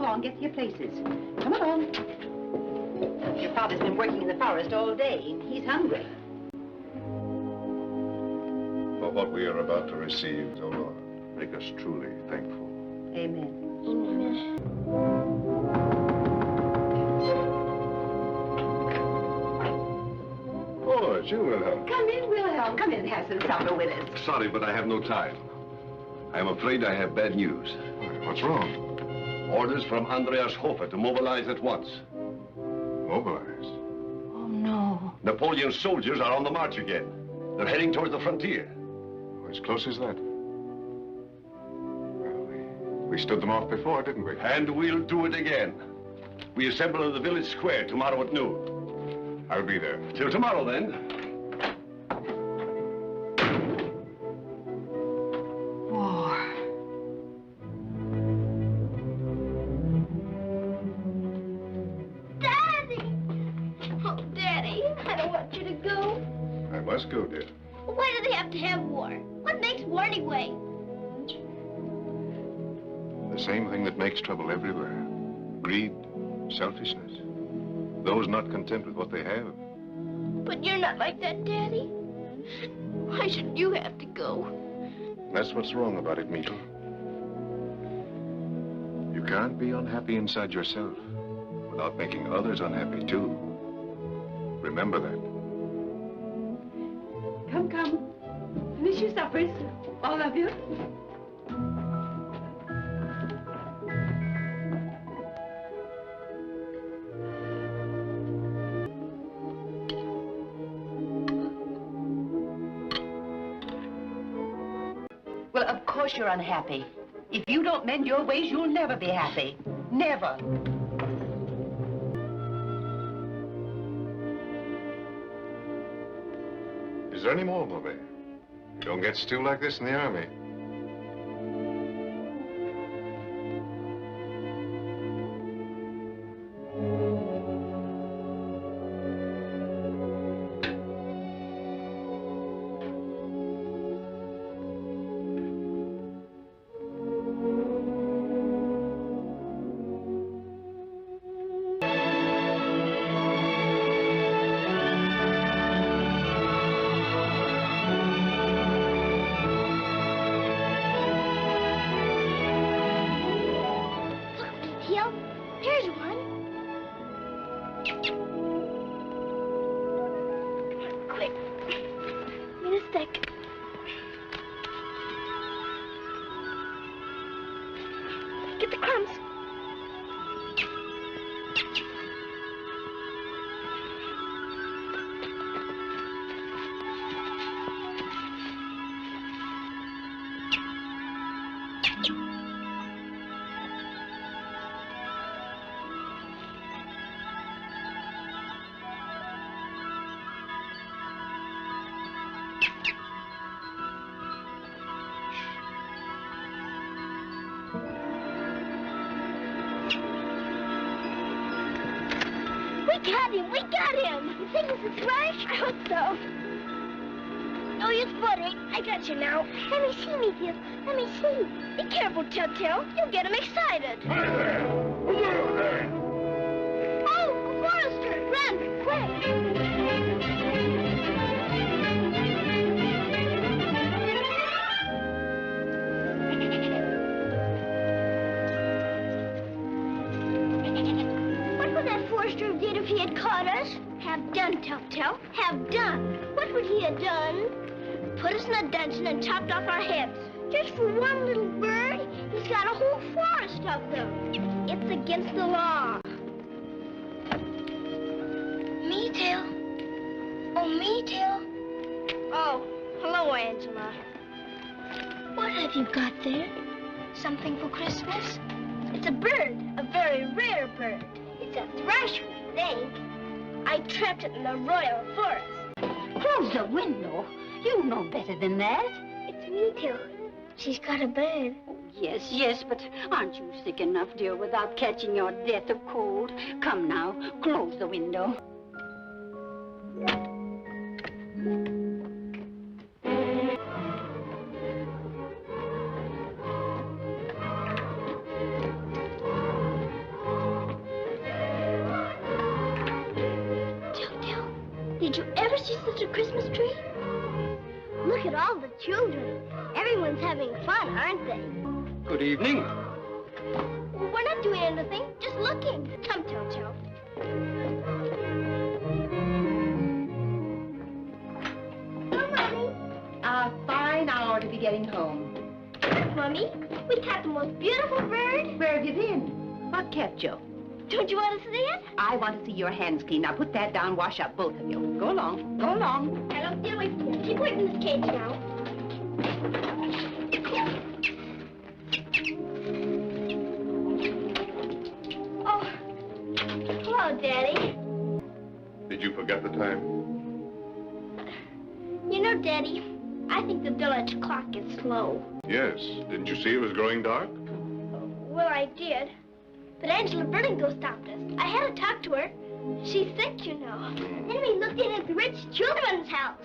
along, get to your places. Come along. Your father's been working in the forest all day. He's hungry. For what we are about to receive, O Lord, make us truly thankful. Amen. Amen. Oh, it's you, Wilhelm. Come in, Wilhelm. Come in and have some supper with us. Sorry, but I have no time. I am afraid I have bad news. What's wrong? Orders from Andreas Hofer to mobilize at once. Mobilize? Oh, no. Napoleon's soldiers are on the march again. They're heading towards the frontier. Oh, as close as that? Well, we stood them off before, didn't we? And we'll do it again. We assemble in the village square tomorrow at noon. I'll be there. Till tomorrow, then. War. Daddy! Oh, Daddy, I don't want you to go. I must go, dear. Why do they have to have war? What makes war anyway? The same thing that makes trouble everywhere. Greed, selfishness. Those not content with what they have. But you're not like that, Daddy. Why should you have to go? That's what's wrong about it, Mito. You can't be unhappy inside yourself without making others unhappy, too. Remember that. Come, come. Finish your suppers, all of you. Well, of course you're unhappy. If you don't mend your ways, you'll never be happy. Never. Is there any more, Bobby? You don't get stew like this in the army. Here's one. Quick. Give me the stick. Get the crumbs. We got him! You think this is right? I hope so. No use buttering. I got you now. Let me see, Meteor. Let me see. Be careful, Telltale. You'll get him excited. Hi there! Who's over there? Oh, a forester! Run, quick! Forester did if he had caught us? Have done, Telltale. Have done. What would he have done? Put us in a dungeon and chopped off our heads. Just for one little bird, he's got a whole forest of them. It's against the law. Meetail. Oh, Meetail. Oh, hello, Angela. What have you got there? Something for Christmas? It's a bird, a very rare bird. It's a thrush, we think. I trapped it in the royal forest. Close the window. You know better than that. It's Meteor. She's got a bird. Yes, yes, but aren't you sick enough, dear, without catching your death of cold? Come now, close the window. Did you ever see such a Christmas tree? Look at all the children. Everyone's having fun, aren't they? Good evening. We're not doing anything, just looking. Come, Toto. Hello, Mommy. A fine hour to be getting home. Look, Mommy, we caught the most beautiful bird. Where have you been? What kept you? Don't you want to see it? I want to see your hands clean. Now put that down, wash up, both of you. Go along, go along. I don't feel like this. Keep away from this cage now. Oh, hello, Daddy. Did you forget the time? You know, Daddy, I think the village clock is slow. Yes. Didn't you see it was growing dark? Well, I did. But Angela Vertigo stopped us. I had to talk to her. She's sick, you know. Then we looked in at the rich children's house.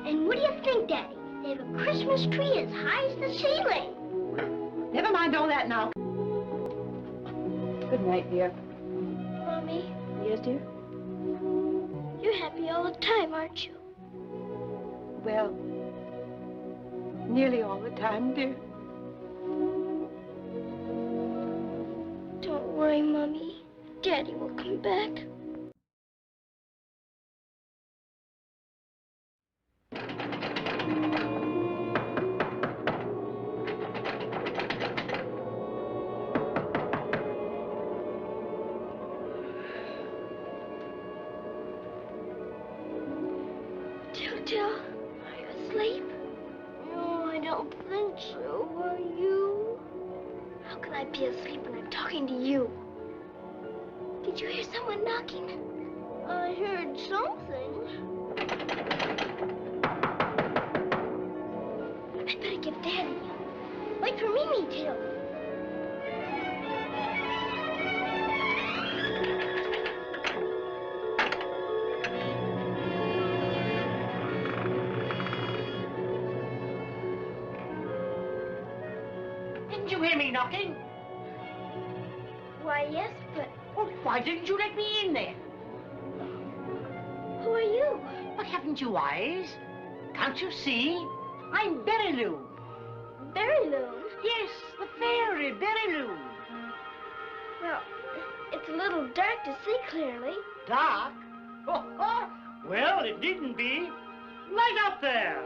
And what do you think, Daddy? They have a Christmas tree as high as the ceiling. Never mind all that now. Good night, dear. Mommy, Yes, dear? you're happy all the time, aren't you? Well, nearly all the time, dear. Don't worry, Mommy. Daddy will come back. Jojo, are you asleep? No, I don't think so. Are you? How can I be asleep when I'm talking to you? Did you hear someone knocking? I heard something. I'd better give Daddy. Wait for Mimi, Tail. Didn't you hear me knocking? Why, yes, but Well, why didn't you let me in there? who are you? But haven't you eyes? Can't you see? I'm Beryloo. Beryloo. Yes, the fairy Beryloo. Well, it's a little dark to see clearly. Dark? Well, it needn't be. Light up there.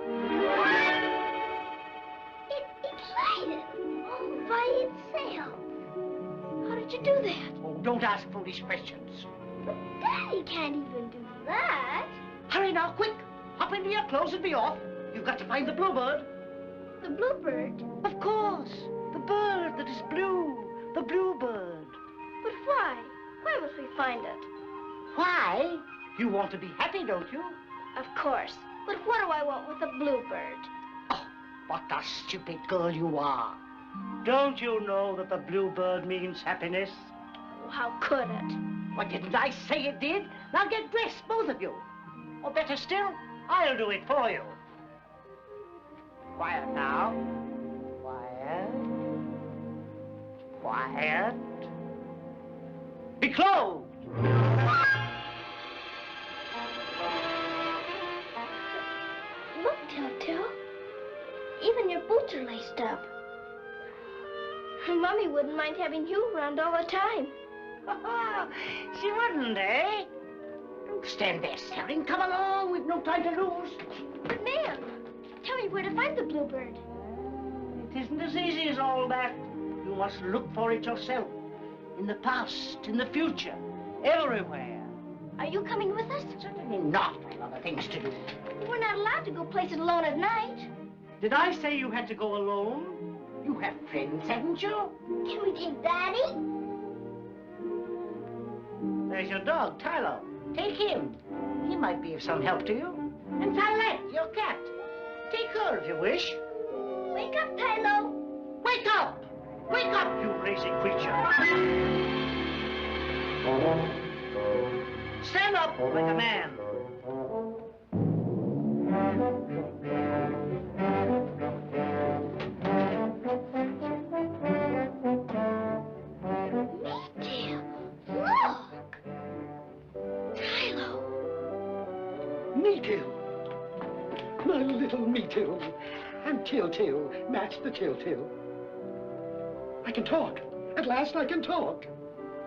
It's lighted all by itself. How did you do that? Oh, don't ask foolish questions. But Daddy can't even do that. Hurry now, quick. Hop into your clothes and be off. You've got to find the bluebird. The bluebird. Of course. The bird that is blue. The bluebird. But why? Why must we find it? Why? You want to be happy, don't you? Of course. But what do I want with a bluebird? Oh, what a stupid girl you are. Don't you know that the bluebird means happiness? Oh, how could it? Why, didn't I say it did? Now get dressed, both of you. Or better still, I'll do it for you. Quiet now. Quiet. Quiet. Be clothed. Look, Telltale. Even your boots are laced up. Mommy wouldn't mind having you around all the time. She wouldn't, eh? Don't stand there staring. Come along, we've no time to lose. But, Ma'am, tell me where to find the bluebird. It isn't as easy as all that. You must look for it yourself. In the past, in the future, everywhere. Are you coming with us? Certainly not. I have other things to do. We're not allowed to go places alone at night. Did I say you had to go alone? You have friends, haven't you? Can we take Daddy? There's your dog, Tylo. Take him. He might be of some help to you. And Tylette, your cat. Take her if you wish. Wake up, Tylo. Wake up! Wake up, you lazy creature. Stand up like a man. Maytail, look. Tylo. till, and till, match the till. I can talk. At last I can talk.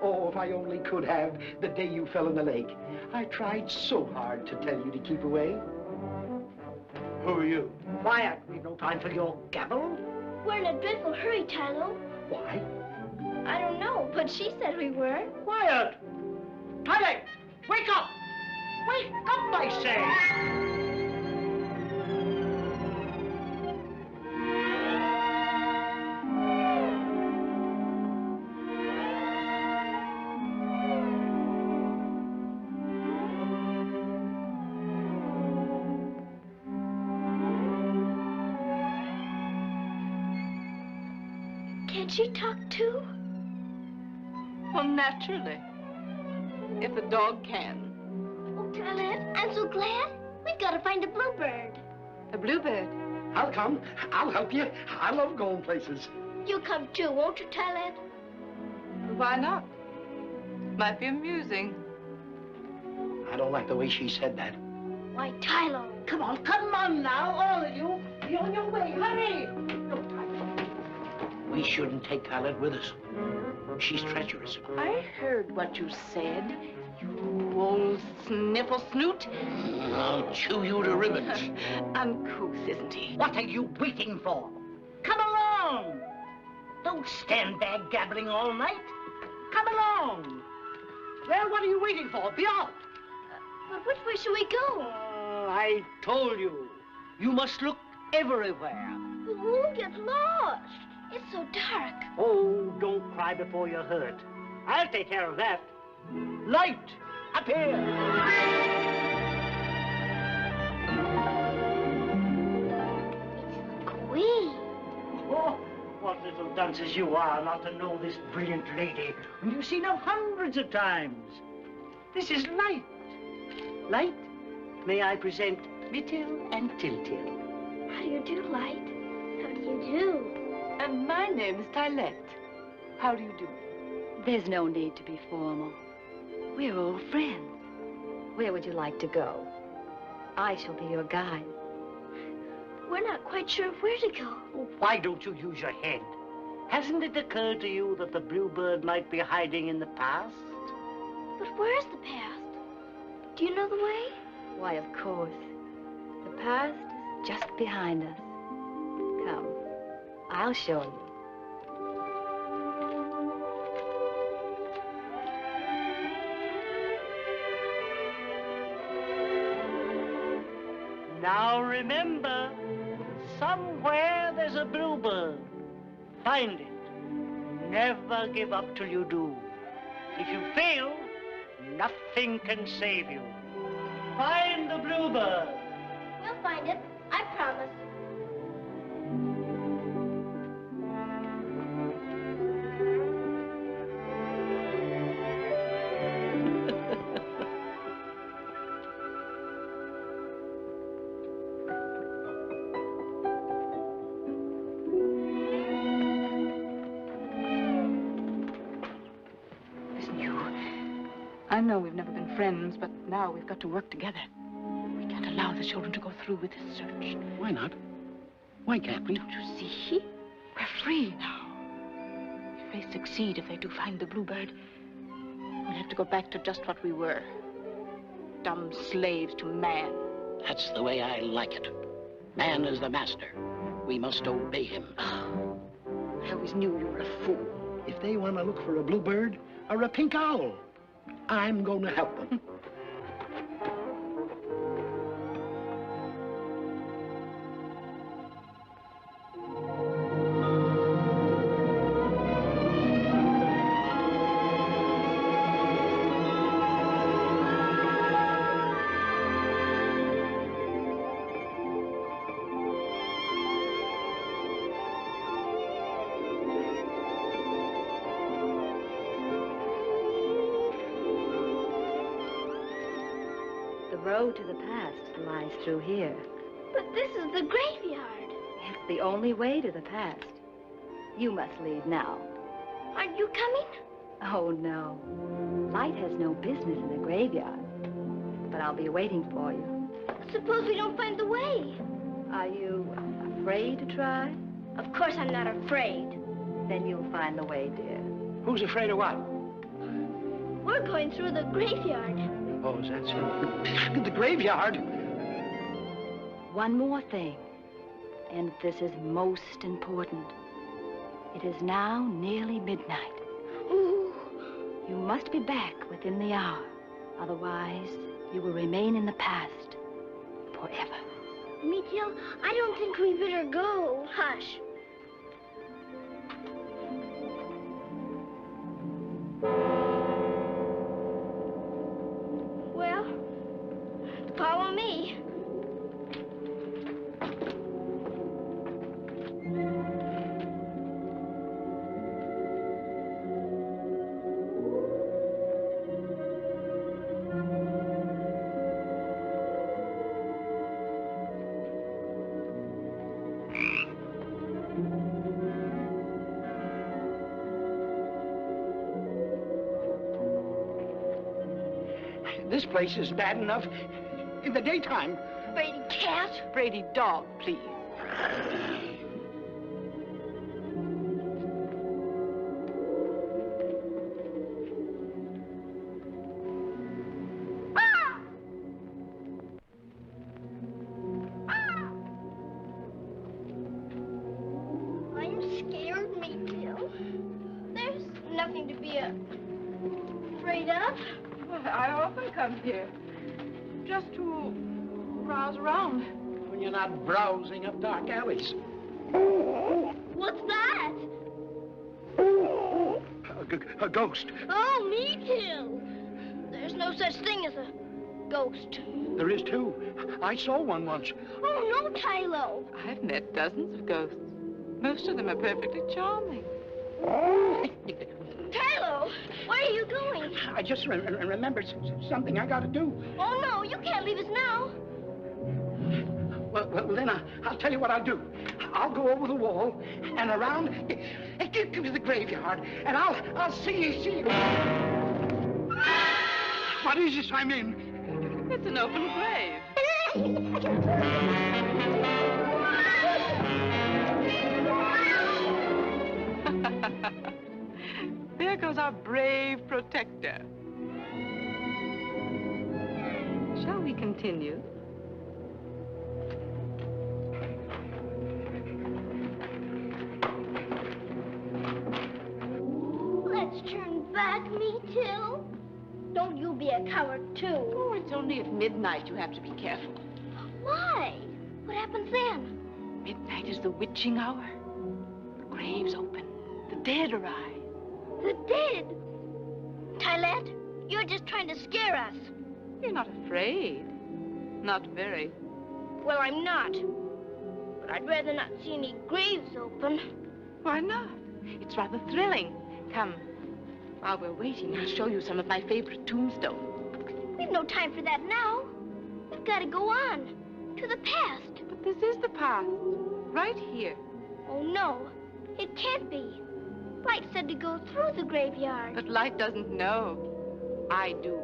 Oh, if I only could have the day you fell in the lake. I tried so hard to tell you to keep away. Who are you? Quiet. We've no time for your gabble. We're in a dreadful hurry, Tylo. Why? I don't know, but she said we were. Quiet. Tyler, wake up. Wake up, I say. Can she talk too? Well, naturally. If a dog can. Oh, Tyler, I'm so glad. We've got to find a bluebird. A bluebird? I'll come. I'll help you. I love going places. You'll come too, won't you, Tyler? Why not? Might be amusing. I don't like the way she said that. Why, Tyler. Come on now, all of you. Be on your way, hurry. No time. We shouldn't take Khaled with us. She's treacherous. I heard what you said, you old sniffle snoot. I'll chew you to ribbons. Uncouth, isn't he? What are you waiting for? Come along. Don't stand there gabbling all night. Come along. Well, what are you waiting for? Be off. But which way should we go? I told you. You must look everywhere. But we'll get lost. It's so dark. Oh, don't cry before you're hurt. I'll take care of that. Light, up here. It's the Queen. Oh, what little dunces you are not to know this brilliant lady when you've seen her hundreds of times. This is Light. Light, may I present Mittil and Tiltil? How do you do, Light? How do you do? And my name's Tylette. How do you do? There's no need to be formal. We're old friends. Where would you like to go? I shall be your guide. We're not quite sure of where to go. Why don't you use your head? Hasn't it occurred to you that the bluebird might be hiding in the past? But where's the past? Do you know the way? Why, of course. The past is just behind us. Come, I'll show you. Now remember, somewhere there's a bluebird. Find it. Never give up till you do. If you fail, nothing can save you. Find the bluebird. We'll find it. I promise. I know we've never been friends, but now we've got to work together. We can't allow the children to go through with this search. Why not? Why can't we? Don't you see? We're free now. If they succeed, if they do find the bluebird, we'll have to go back to just what we were. Dumb slaves to man. That's the way I like it. Man is the master. We must obey him. I always knew you were a fool. If they want to look for a bluebird or a pink owl, I'm going to help them. The road to the past lies through here. But this is the graveyard. It's the only way to the past. You must leave now. Aren't you coming? Oh, no. Light has no business in the graveyard. But I'll be waiting for you. Suppose we don't find the way. Are you afraid to try? Of course I'm not afraid. Then you'll find the way, dear. Who's afraid of what? We're going through the graveyard. Oh, is that so? The graveyard? One more thing, and this is most important. It is now nearly midnight. Ooh. You must be back within the hour. Otherwise, you will remain in the past forever. Meteor, I don't think we better go. Hush. Well, follow me. This place is bad enough in the daytime. Brady cat. Brady dog, please. I'm scared, Meteor. There's nothing to be afraid of. Well, I often come here just to browse around. When you're not browsing up dark alleys. What's that? A ghost. Oh, me too. There's no such thing as a ghost. There is too. I saw one once. Oh, no, Tylo. I've met dozens of ghosts. Most of them are perfectly charming. Tylo, where are you going? I just remembered something I got to do. Oh, no, you can't leave us now. Well, then I'll tell you what I'll do. I'll go over the wall and around to the graveyard, and I'll see you. What is this I'm in? It's an open grave. There goes our brave protector. Shall we continue? Let's turn back, me too. Don't you be a coward, too. Oh, it's only at midnight you have to be careful. Why? What happens then? Midnight is the witching hour. The grave's open. The dead arise. The dead. Tylette, you're just trying to scare us. You're not afraid. Not very. Well, I'm not. But I'd rather not see any graves open. Why not? It's rather thrilling. Come. While we're waiting, I'll show you some of my favorite tombstones. We've no time for that now. We've got to go on. To the past. But this is the past. Right here. Oh, no. It can't be. Light said to go through the graveyard. But Light doesn't know. I do.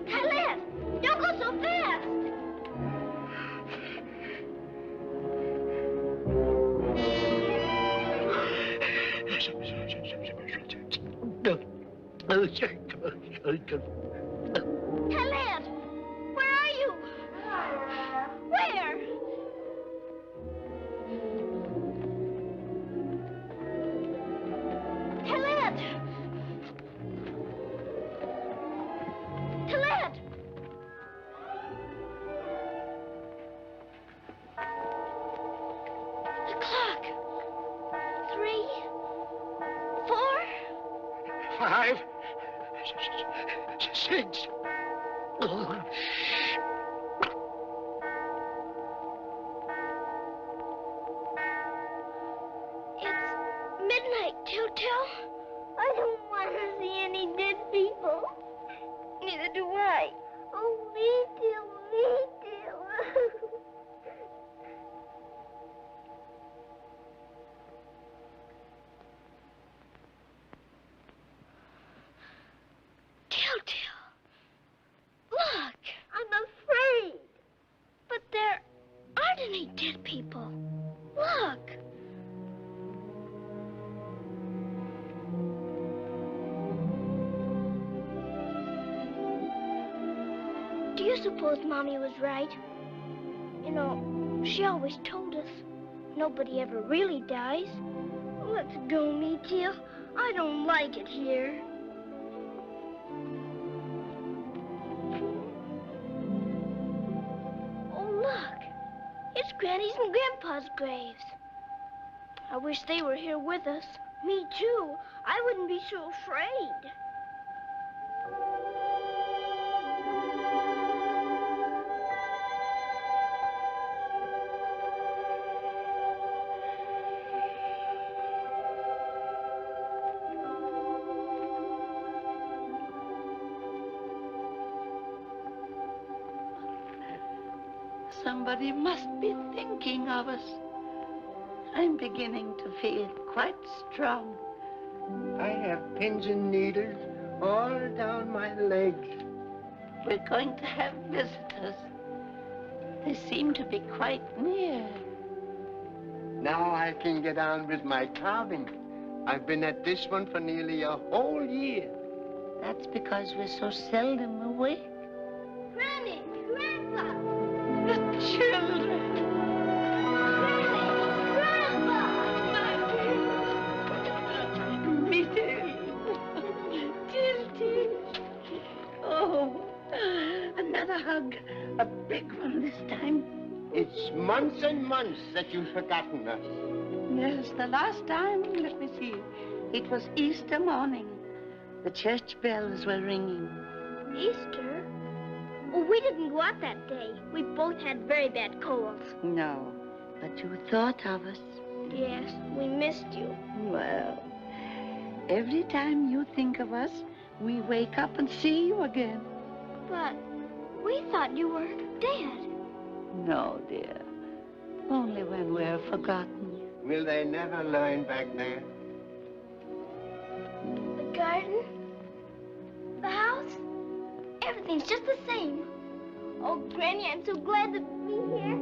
Tylette, don't go so fast. Tylette, where are you? Where? Tylette! Tylette! The clock. 3, 4. 5, 6. It's midnight, Telltale. I don't want to see any dead people. Neither do I. Oh, me too, me too. Telltale. Look. suppose Mommy was right. You know, she always told us nobody ever really dies. Let's go, Meteor. I don't like it here. Oh, look. It's Granny's and Grandpa's graves. I wish they were here with us. Me too. I wouldn't be so afraid. Somebody must be thinking of us. I'm beginning to feel quite strong. I have pins and needles all down my legs. We're going to have visitors. They seem to be quite near. Now I can get on with my carving. I've been at this one for nearly a whole year. That's because we're so seldom awake. Granny! Grandpa! The children. Oh, another hug. A big one this time. It's months and months that you've forgotten us. Yes, the last time, let me see. It was Easter morning. The church bells were ringing. Easter? Well, we didn't go out that day. We both had very bad colds. No, but you thought of us. Yes, we missed you. Well, every time you think of us, we wake up and see you again. But we thought you were dead. No, dear. Only when we're forgotten. Will they never learn back there? The garden, the house, everything's just the same. Oh, Granny, I'm so glad to be here.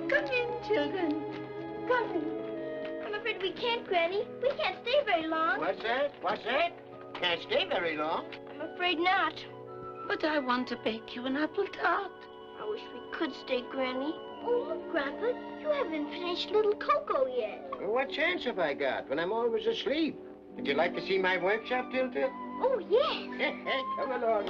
Come in, children. Come in. I'm afraid we can't, Granny. We can't stay very long. What's that? What's that? Can't stay very long. I'm afraid not. But I want to bake you an apple tart. I wish we could stay, Granny. Oh, look, Grandpa, you haven't finished little Coco yet. Well, what chance have I got when I'm always asleep? Would you like to see my workshop, Tiltil? Oh, yes. Come along.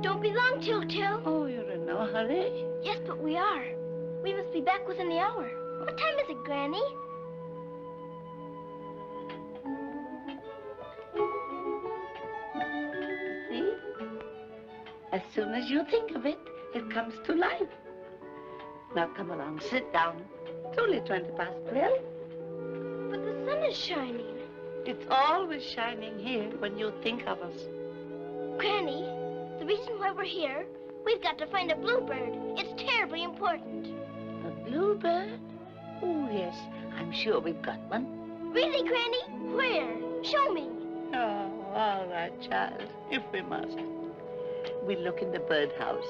Don't be long, Til-Til. Oh, you're in no hurry. Yes, but we are. We must be back within the hour. What time is it, Granny? See? As soon as you think of it, it comes to life. Now come along, sit down. It's only 12. But the sun is shining. It's always shining here when you think of us. Granny, the reason why we're here, we've got to find a bluebird. It's terribly important. A bluebird? Oh, yes. I'm sure we've got one. Really, Granny? Where? Show me. Oh, all right, child, if we must. We'll look in the birdhouse.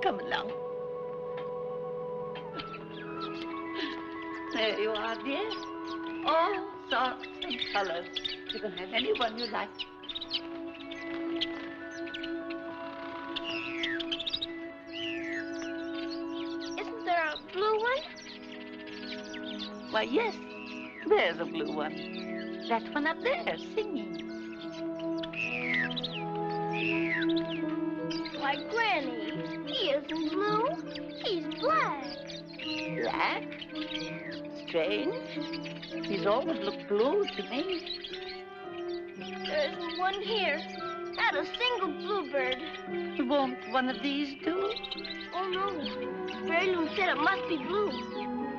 Come along. There you are, dear. All sorts and colors. You can have any one you like. Isn't there a blue one? Why, yes, there's a blue one. That one up there, singing. Why, Granny, he isn't blue. He's black. Black? Strange. He's always looked blue to me. There isn't one here. Not a single bluebird. Won't one of these do? Oh, no. Mary Lou said it must be blue.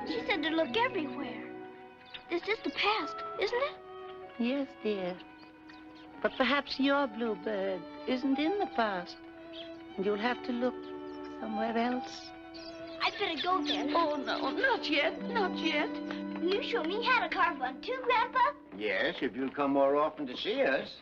She said to look everywhere. This is the past, isn't it? Yes, dear. But perhaps your bluebird isn't in the past. And you'll have to look somewhere else. I'd better go then. Oh, no, not yet, not yet. Will you show me how to carve one too, Grandpa? Yes, if you'll come more often to see us.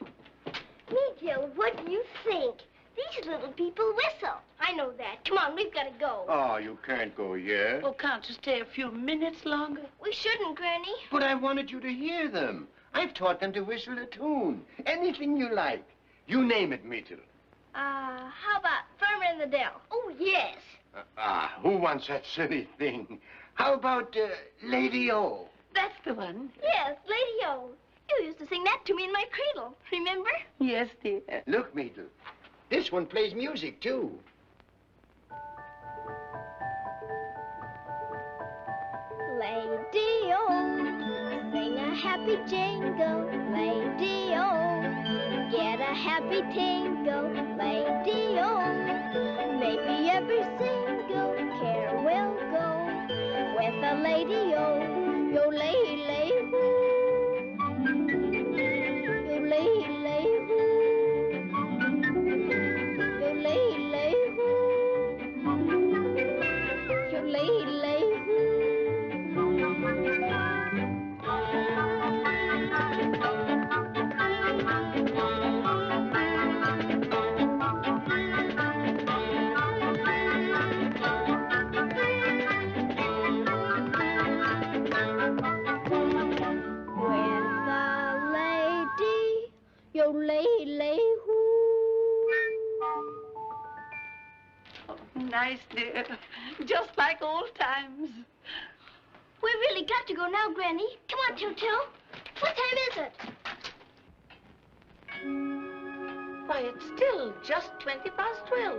Meteor, what do you think? These little people whistle. I know that. Come on, we've got to go. Oh, you can't go yet. Oh, can't you stay a few minutes longer? We shouldn't, Granny. But I wanted you to hear them. I've taught them to whistle a tune. Anything you like. You name it, Myrtle. How about Farmer in the Dell? Oh, yes. Who wants that silly thing? How about Lady O? That's the one. Yes, Lady O. You used to sing that to me in my cradle, remember? Yes, dear. Look, Myrtle. This one plays music, too. Lady O, sing a happy jingle. Lady O, get a happy tingle. Lady O, maybe every single care will go with a Lady O. Yo, lay, lay, hoo. Yo, lay, lay, hoo. Yo, lay, lay, hoo. Yo, lay, lay, Nice, dear. Just like old times. We really got to go now, Granny. Come on, Tutu. What time is it? Why, it's still just 20 past 12.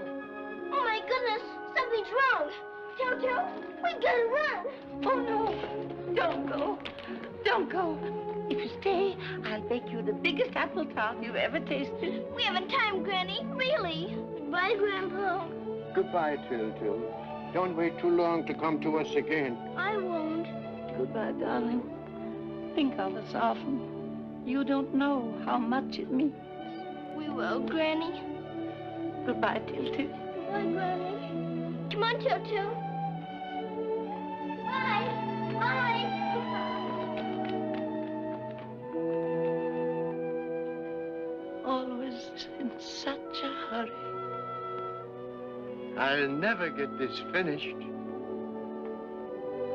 Oh, my goodness. Something's wrong. Tutu, we gotta run. Oh, no. Don't go. Don't go. If you stay, I'll bake you the biggest apple tart you've ever tasted. We haven't time, Granny. Really. Goodbye, Grandpa. Goodbye, Till. Don't wait too long to come to us again. I won't. Goodbye, darling. Think of us often. You don't know how much it means. We will, Granny. Goodbye, Till. Goodbye, Granny. Come on, Tutu. Bye. Bye. Always in such a hurry. I'll never get this finished.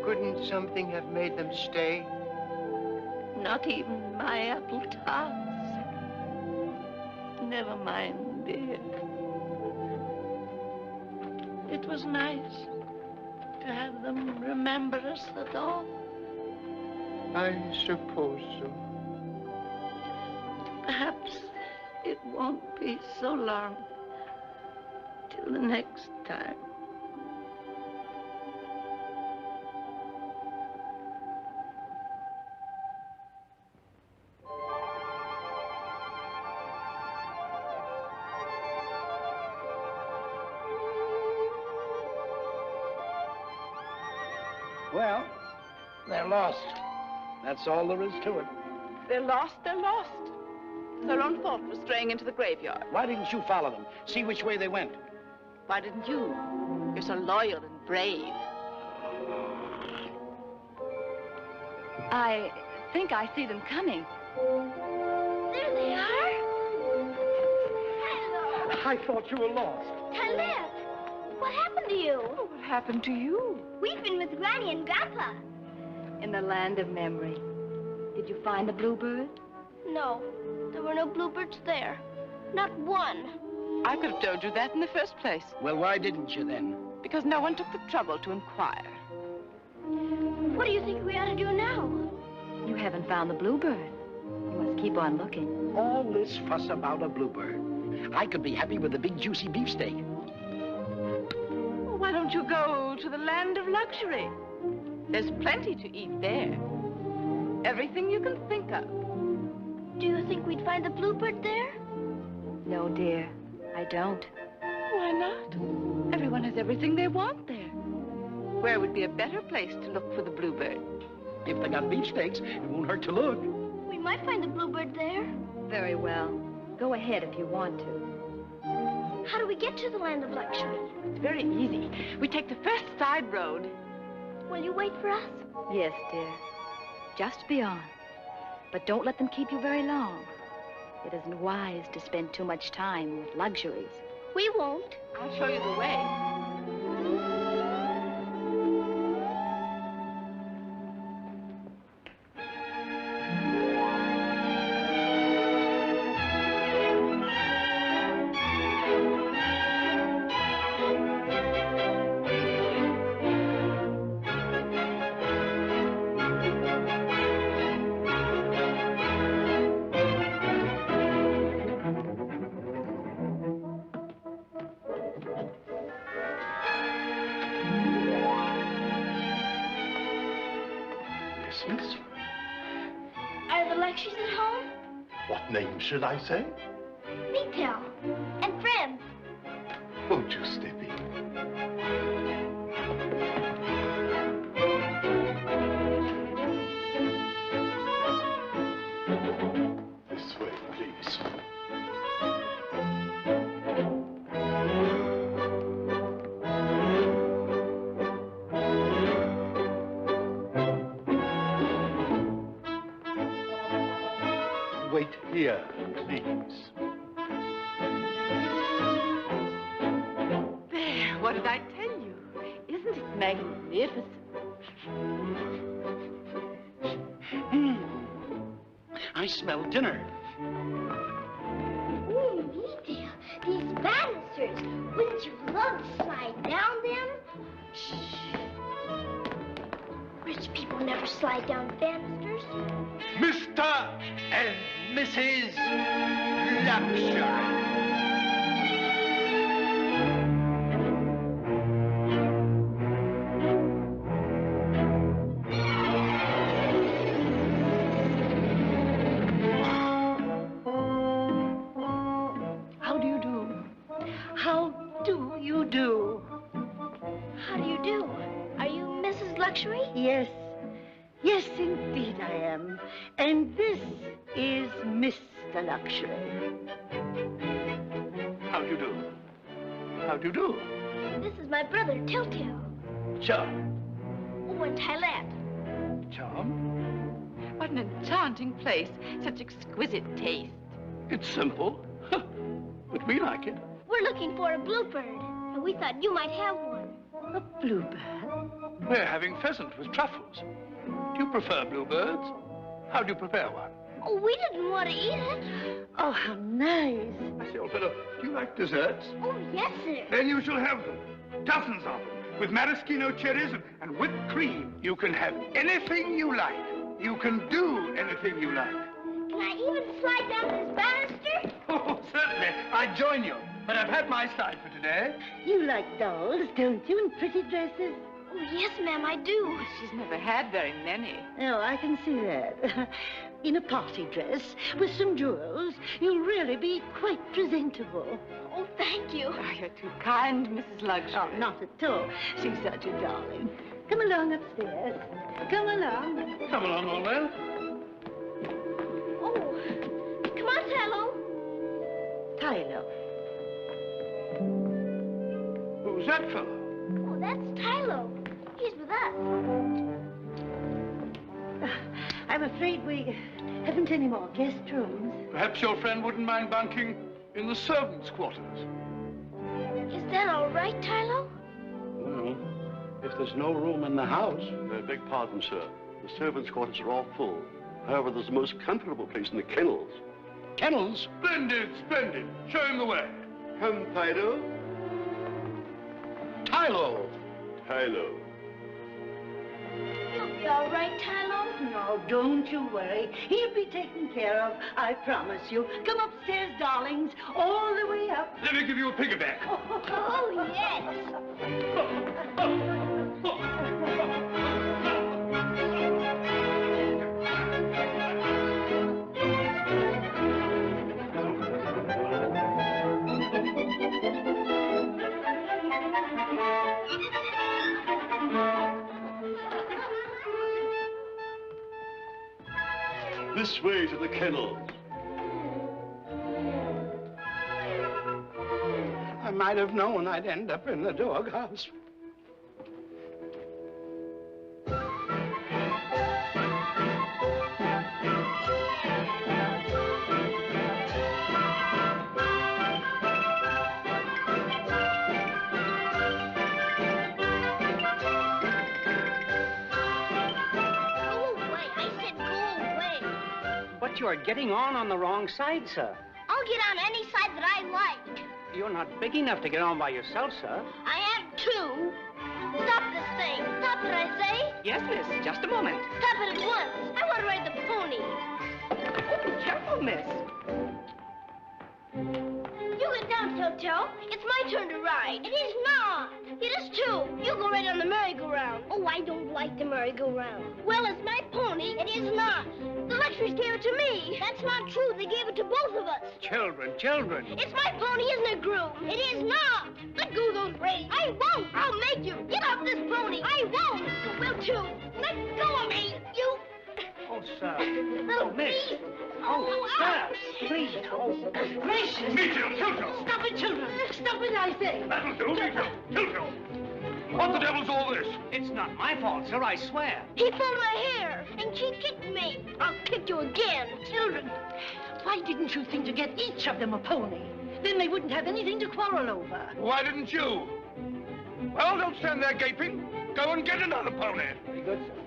Couldn't something have made them stay? Not even my apple tarts. Never mind, dear. It was nice to have them remember us at all. I suppose so. Perhaps it won't be so long till the next time. Well, they're lost. That's all there is to it. They're lost, they're lost. It's their own fault for straying into the graveyard. Why didn't you follow them? See which way they went. Why didn't you? You're so loyal and brave. I think I see them coming. There they are. Hello. I thought you were lost. Talib, what happened to you? What happened to you? We've been with Granny and Grandpa. In the land of memory. Did you find the bluebird? No, there were no bluebirds there. Not one. I could have told you that in the first place. Well, why didn't you then? Because no one took the trouble to inquire. What do you think we ought to do now? You haven't found the bluebird. You must keep on looking. All this fuss about a bluebird. I could be happy with a big, juicy beefsteak. Well, why don't you go to the land of luxury? There's plenty to eat there. Everything you can think of. Do you think we'd find the bluebird there? No, dear, I don't. Why not? Everyone has everything they want there. Where would be a better place to look for the bluebird? If they got beefsteaks, it won't hurt to look. We might find the bluebird there. Very well. Go ahead if you want to. How do we get to the land of luxury? It's very easy. We take the first side road. Will you wait for us? Yes, dear. Just beyond. But don't let them keep you very long. It isn't wise to spend too much time with luxuries. We won't. I'll show you the way. Christmas? Are the lectures at home? What name should I say? Me tell. And friends. Won't you step in? This way, please. Wait here, please. There, what did I tell you? Isn't it magnificent? I smell dinner. Ooh, Detail. These banisters. Wouldn't you love to slide down them? Shh. Rich people never slide down banisters. Mr. and Mrs. Luxury. How do you do? How do you do? How do you do? Are you Mrs. Luxury? Yes. Yes, indeed I am. And this is Mr. Luxury. How do you do? How do you do? This is my brother, Telltale. Charm. Oh, in Thailand. Charm? What an enchanting place. Such exquisite taste. It's simple, but we like it. We're looking for a bluebird, and we thought you might have one. A bluebird? We're having pheasant with truffles. Do you prefer bluebirds? How do you prepare one? Oh, we didn't want to eat it. Oh, how nice. I say, old fellow, do you like desserts? Oh, yes, sir. Then you shall have them. Dozens of them. With maraschino cherries and whipped cream. You can have anything you like. You can do anything you like. Can I even slide down this banister? Oh, certainly. I'd join you. But I've had my side for today. You like dolls, don't you, and pretty dresses? Oh, yes, ma'am, I do. She's never had very many. Oh, I can see that. In a party dress with some jewels, you'll really be quite presentable. Oh, thank you. Oh, you're too kind, Mrs. Luxury. Oh, not at all. She's such a darling. Come along upstairs. Come along. Come along, old man. Oh, come on, Tylo. Tylo. Who's that fellow? Oh, that's Tylo. He's with us. I'm afraid we haven't any more guest rooms. Perhaps your friend wouldn't mind bunking in the servants' quarters. Is that all right, Tylo? Well, if there's no room in the house. Beg pardon, sir. The servants' quarters are all full. However, there's the most comfortable place in the kennels. Kennels? Splendid, splendid. Show him the way. Come, Tylo. Tylo. Tylo. You'll be all right, Tylo? No, don't you worry. He'll be taken care of, I promise you. Come upstairs, darlings, all the way up. Let me give you a piggyback. Oh, yes. This way to the kennels. I might have known I'd end up in the doghouse. But you're getting on the wrong side, sir. I'll get on any side that I like. You're not big enough to get on by yourself, sir. I am too. Stop this thing. Stop it, I say. Yes, miss. Just a moment. Stop it at once. I want to ride the pony. Oh, careful, miss. You get down, Telltale. It's my turn to ride. It is not. It is too. You go right on the merry-go-round. Oh, I don't like the merry-go-round. Well, it's my pony. It is not. The Luxuries gave it to me. That's not true. They gave it to both of us. Children, children. It's my pony, isn't it, Groom? It is not. Let go of those reins. I won't. I'll make you. Get off this pony. I won't. You will, too. Let go of me. You... Oh, sir. Little miss. beast. Oh, sir. Please. Oh, Gracious. Meteor, Tilto! Stop it, children. Stop it, I say. That'll do, Meteor. Tilto! What the devil's all this? It's not my fault, sir, I swear. He pulled my hair, and she kicked me. I'll kick you again. Children, why didn't you think to get each of them a pony? Then they wouldn't have anything to quarrel over. Why didn't you? Well, don't stand there gaping. Go and get another pony. Very good, sir.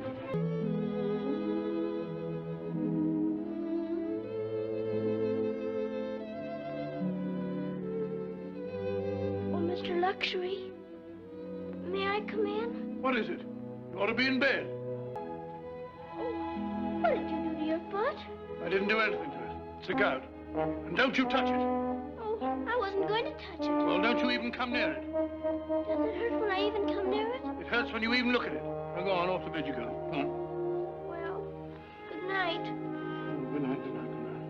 Oh, Mr. Luxury, may I come in? What is it? You ought to be in bed. Oh, what did you do to your foot? I didn't do anything to it. It's a gout. And don't you touch it. Oh, I wasn't going to touch it. Well, don't you even come near it. Does it hurt when I even come near it? It hurts when you even look at it. Now go on, off to bed you go. Come on. Well, good night. Good night, good night, good night.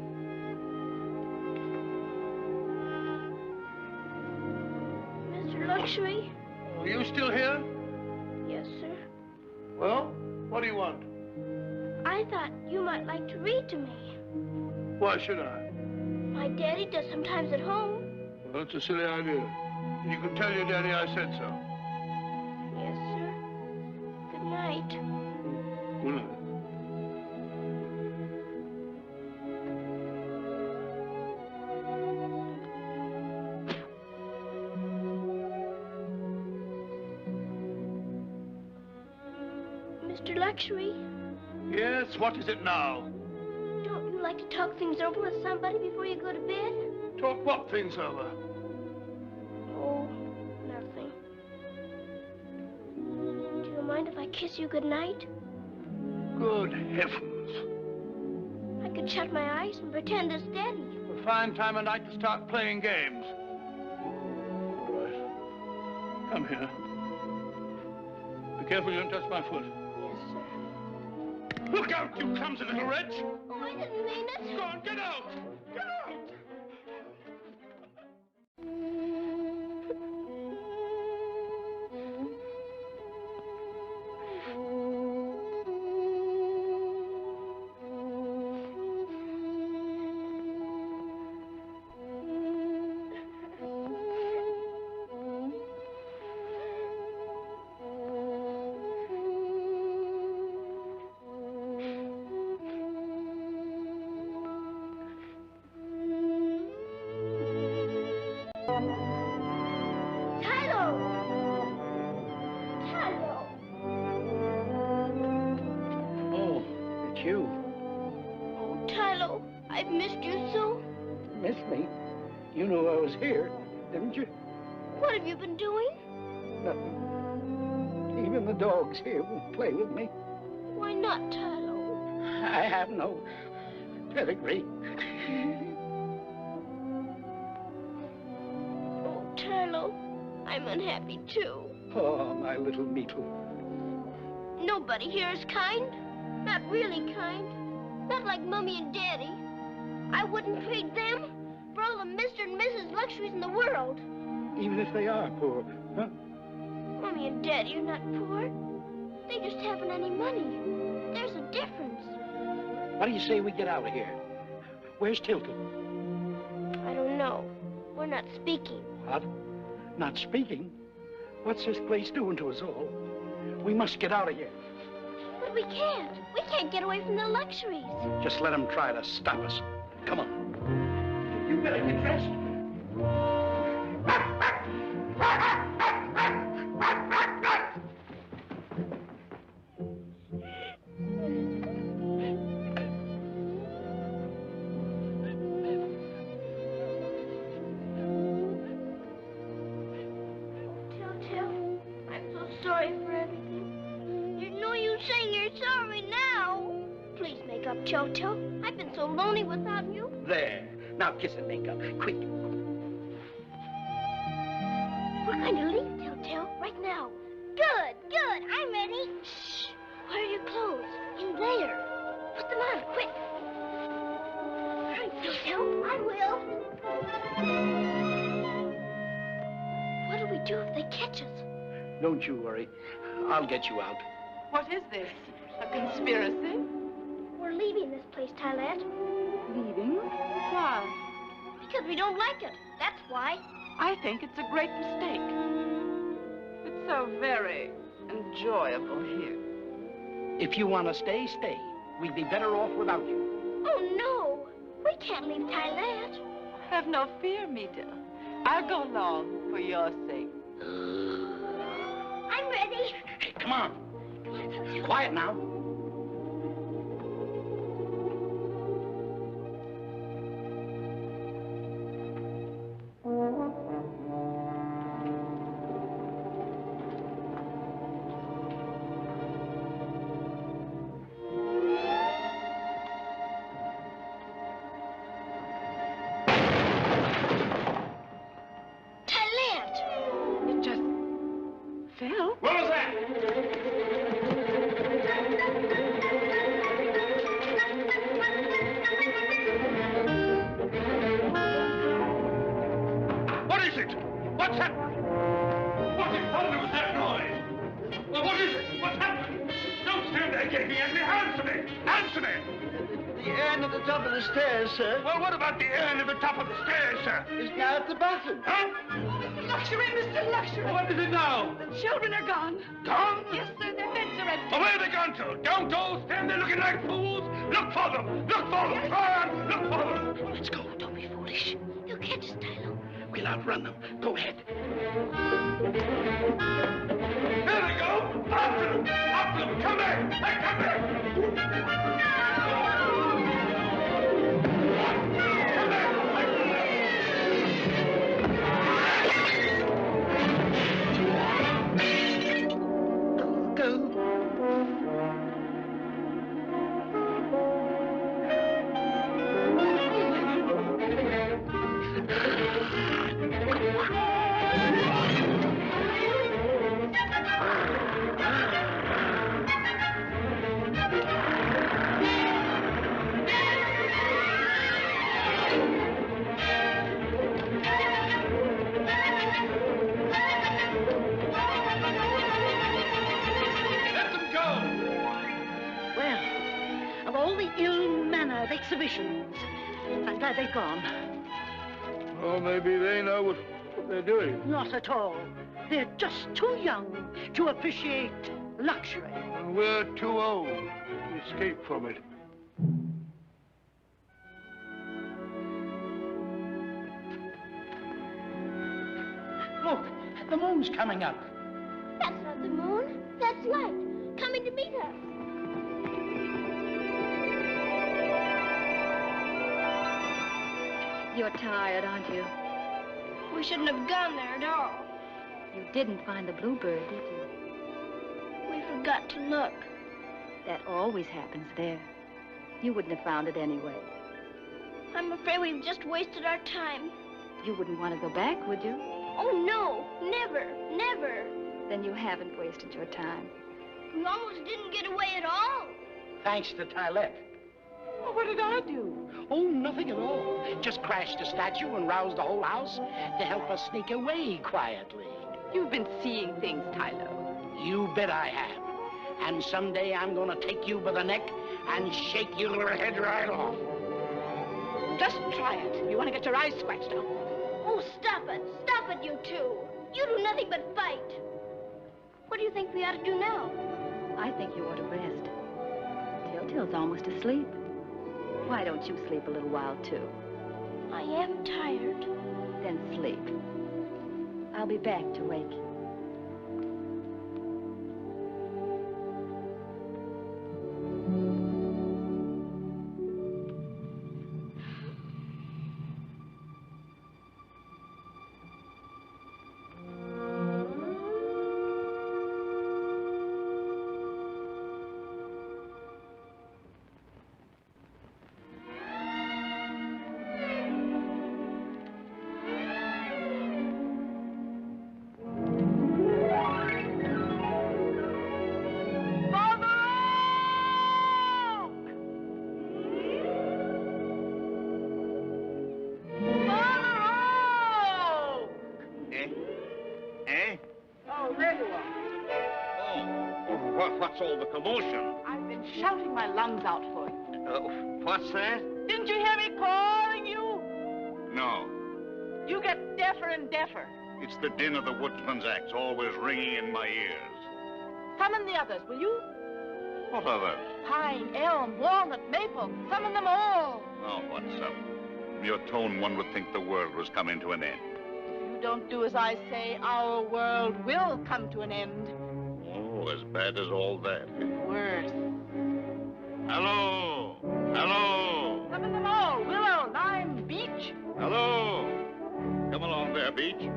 Mr. Luxury? Are you still here? Yes, sir. Well, what do you want? I thought you might like to read to me. Why should I? My daddy does sometimes at home. Well, it's a silly idea. You can tell your daddy I said so. Yes, sir. Good night. Good night. Mr. Luxury, Yes, what is it now? don't you like to talk things over with somebody before you go to bed? Talk what things over? Oh, nothing. Do you mind if I kiss you good night? Good heavens. I could shut my eyes and pretend it's Daddy. A fine time of night to start playing games. All right. Come here. Be careful you don't touch my foot. Yes, sir. Look out, you clumsy little wretch! Oh, I didn't mean it. Go on, get out! Get out! Oh, it's you. Oh, Tylo, I've missed you so. Missed me? You knew I was here, didn't you? What have you been doing? Nothing. Even the dogs here won't play with me. Why not, Tylo? I have no pedigree. Oh, Tylo, I'm unhappy too. Oh, my little Meetle. Nobody here is kind. Not really kind. Not like Mummy and Daddy. I wouldn't trade them for all the Mr. and Mrs. Luxuries in the world. Even if they are poor, huh? Mummy and Daddy are not poor. They just haven't any money. There's a difference. What do you say we get out of here? Where's Tilton? I don't know. We're not speaking. What? Not speaking? What's this place doing to us all? We must get out of here. But we can't. We can't get away from the Luxuries. Just let them try to stop us. Come on. You better get dressed. Telltale, I'm so sorry for everything. There's no use saying you're sorry now. Please make up, Telltale. I've been so lonely without you. There. Now kiss and make up. Quick. We're going to leave, Telltale, right now. Good, good. good. I'm ready. Shh. Where are your clothes? In there. Put them on, quick. Hurry, Telltale. I will. What'll we do if they catch us? Don't you worry. I'll get you out. What is this? A conspiracy? We're leaving this place, Tylette. Leaving? Why? Because we don't like it. That's why. I think it's a great mistake. It's so very enjoyable here. If you want to stay, stay. We'd be better off without you. Oh, no. We can't leave Tylette. Have no fear, Mita. I'll go along for your sake. I'm ready. Hey, come on. Quiet now. It just fell. What was that? What is it? What's happened? What in thunder was that noise? Well, what is it? What's happened? Don't stand there gaping at me. Answer me! Answer me! The urn at the top of the stairs, sir. Well, what about the urn at the top of the stairs, sir? It's now at the bottom. Huh? Luxury, Mr. Luxury. What is it now? The children are gone. Gone? Yes, sir, their beds are empty. Well, where have they gone to? Don't all stand there looking like fools. Look for them. Look for them. Try on. Look for them. Let's go. Don't be foolish. They'll catch us, Tylo. We'll outrun them. Go ahead. There they go. After them. After them. Come back. Hey, come back. Come back. exhibitions. I'm glad they've gone. Oh, maybe they know what they're doing. Not at all. They're just too young to appreciate luxury. And we're too old to escape from it. Look, the moon's coming up. That's not the moon. That's light, coming to meet us. You're tired, aren't you? We shouldn't have gone there at all. You didn't find the bluebird, did you? We forgot to look. That always happens there. You wouldn't have found it anyway. I'm afraid we've just wasted our time. You wouldn't want to go back, would you? Oh, no. Never. Never. Then you haven't wasted your time. We almost didn't get away at all. Thanks to Tylette. Well, what did I do? Oh, nothing at all. Just crashed a statue and roused the whole house to help us sneak away quietly. You've been seeing things, Tyler. You bet I have. And someday I'm gonna take you by the neck and shake your head right off. Just try it. You want to get your eyes scratched out. Oh, stop it. Stop it, you two. You do nothing but fight. What do you think we ought to do now? I think you ought to rest. Telltale's almost asleep. Why don't you sleep a little while, too? I am tired. Then sleep. I'll be back to wake you. What's all the commotion? I've been shouting my lungs out for you. What's that? Didn't you hear me calling you? No. You get deafer and deafer. It's the din of the woodsman's axe always ringing in my ears. Summon the others, will you? What others? Pine, elm, walnut, maple. Summon them all. Oh, what's up? From your tone, one would think the world was coming to an end. If you don't do as I say, our world will come to an end. Oh, as bad as all that. Worse. Hello! Hello! Summon them all. Willow, lime, beech. Hello! Come along there, Beach.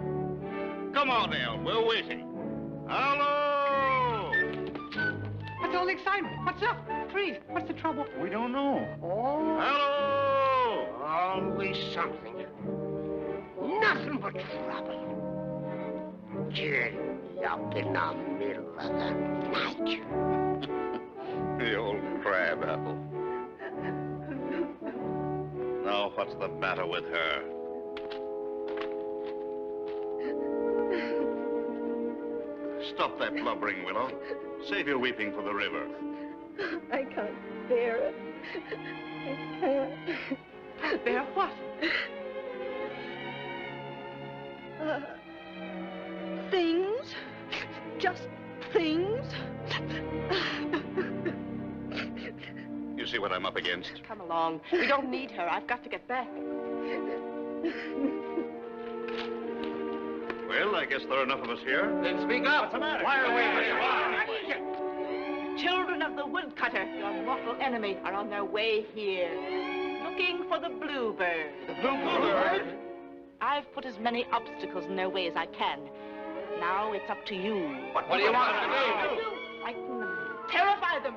Come on, Elm. We're waiting. Hello! What's all the excitement? What's up? Freeze, what's the trouble? We don't know. Oh. Hello! Always something. Nothing but trouble. Curled up in the middle of the night. The old crab apple. Now, what's the matter with her? Stop that blubbering, Willow. Save your weeping for the river. I can't bear it. I can't. Bear what? Things. Just things. You see what I'm up against? Come along. We don't need her. I've got to get back. Well, I guess there are enough of us here. Then speak up. What's the matter? Why are we Children of the woodcutter, your mortal enemy, are on their way here, looking for the bluebird. The bluebird? I've put as many obstacles in their way as I can. Now it's up to you. What do you want to do? Frighten them, terrify them,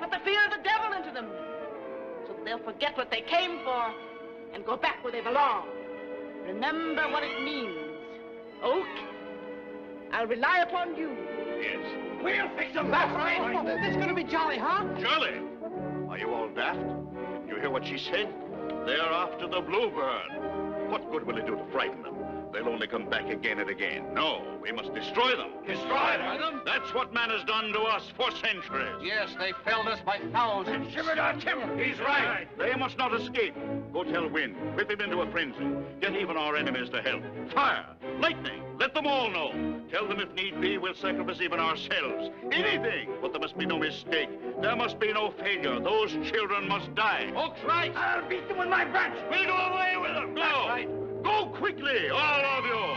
put the fear of the devil into them, so that they'll forget what they came for and go back where they belong. Remember what it means. Oak, I'll rely upon you. Yes. We'll fix them. That's right. This is gonna be jolly, huh? Shirley! Are you all daft? You hear what she said? They're after the bluebird. What good will it do to frighten them? They'll only come back again and again. No, we must destroy them. Destroy them? That's what man has done to us for centuries. Yes, they felled us by thousands. Shivered our timber. He's right. They must not escape. Go tell Wind. Whip him into a frenzy. Get even our enemies to help. Fire! Lightning! Let them all know. Tell them if need be, we'll sacrifice even ourselves. Anything! But there must be no mistake. There must be no failure. Those children must die. Oak's right. I'll beat them with my branch. We'll do away with them. That's right. Go quickly, all of you.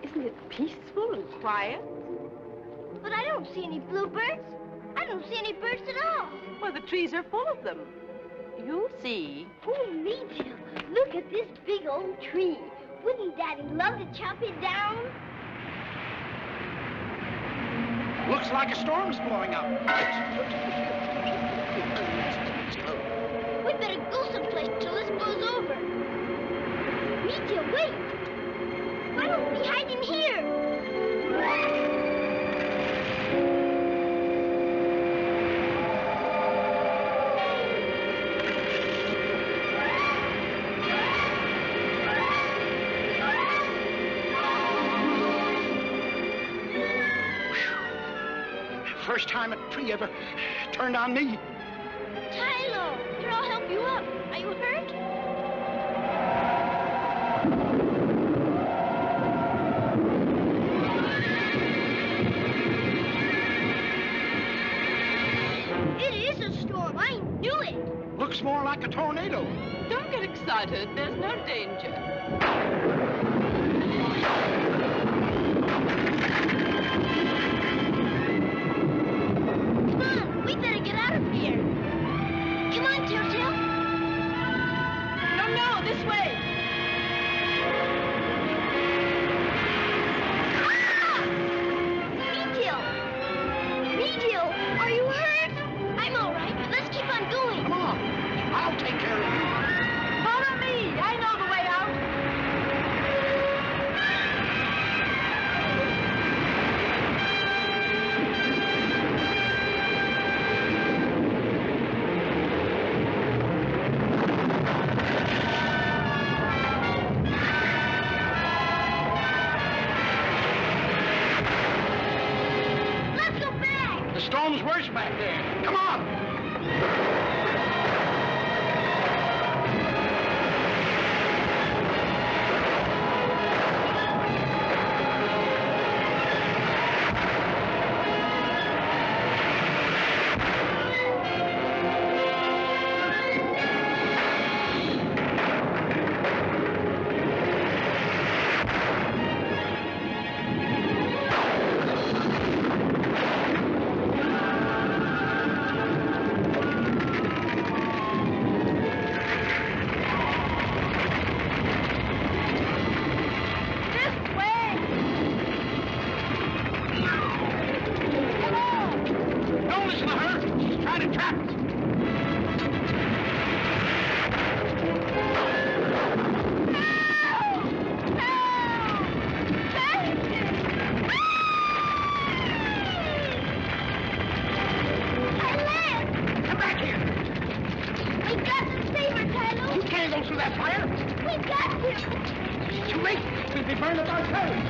Isn't it peaceful and quiet? But I don't see any bluebirds. I don't see any birds at all. Well, the trees are full of them. You'll see. Oh, me too. Look at this big old tree. Wouldn't Daddy love to chop it down? Looks like a storm's blowing up. We better go someplace till this blows over. Me too, wait. Why don't we hide in here? First time a tree ever turned on me. Tylo, here, I'll help you up. Are you hurt? It is a storm. I knew it. Looks more like a tornado. Don't get excited. There's no danger. Come on, we better get out of here. Come on, Till-Till. No, this way. Ah! Me-Till. Me-Till. I'll take care of you. Follow me. I know the way out. Let's go back. The storm's worse back there. Come on. Don't listen to her. She's trying to trap us. Come back here. We got to save her, Tyler. You can't go through that fire. We got to. It's too late. We'll be burned up ourselves.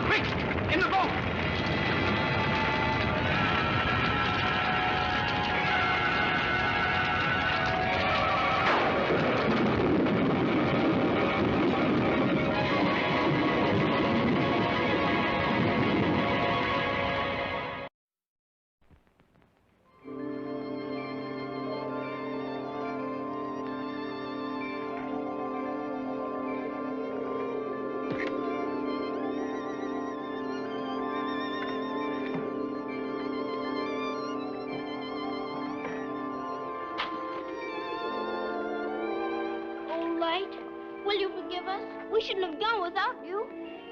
Quick, in the boat. Oh, Light, will you forgive us? We shouldn't have gone without you.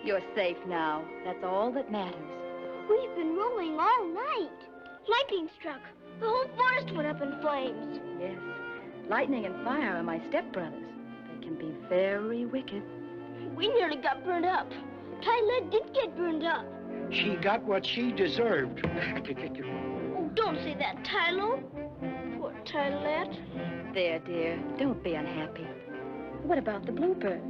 You're safe now. That's all that matters. We've been rowing all night. Lightning struck. The whole forest went up in flames. Yes. Lightning and fire are my stepbrothers. They can be very wicked. We nearly got burned up. Tyler did get burned up. She got what she deserved. Oh, don't say that, Tyler. Poor Tylette. There, dear. Don't be unhappy. What about the bluebird?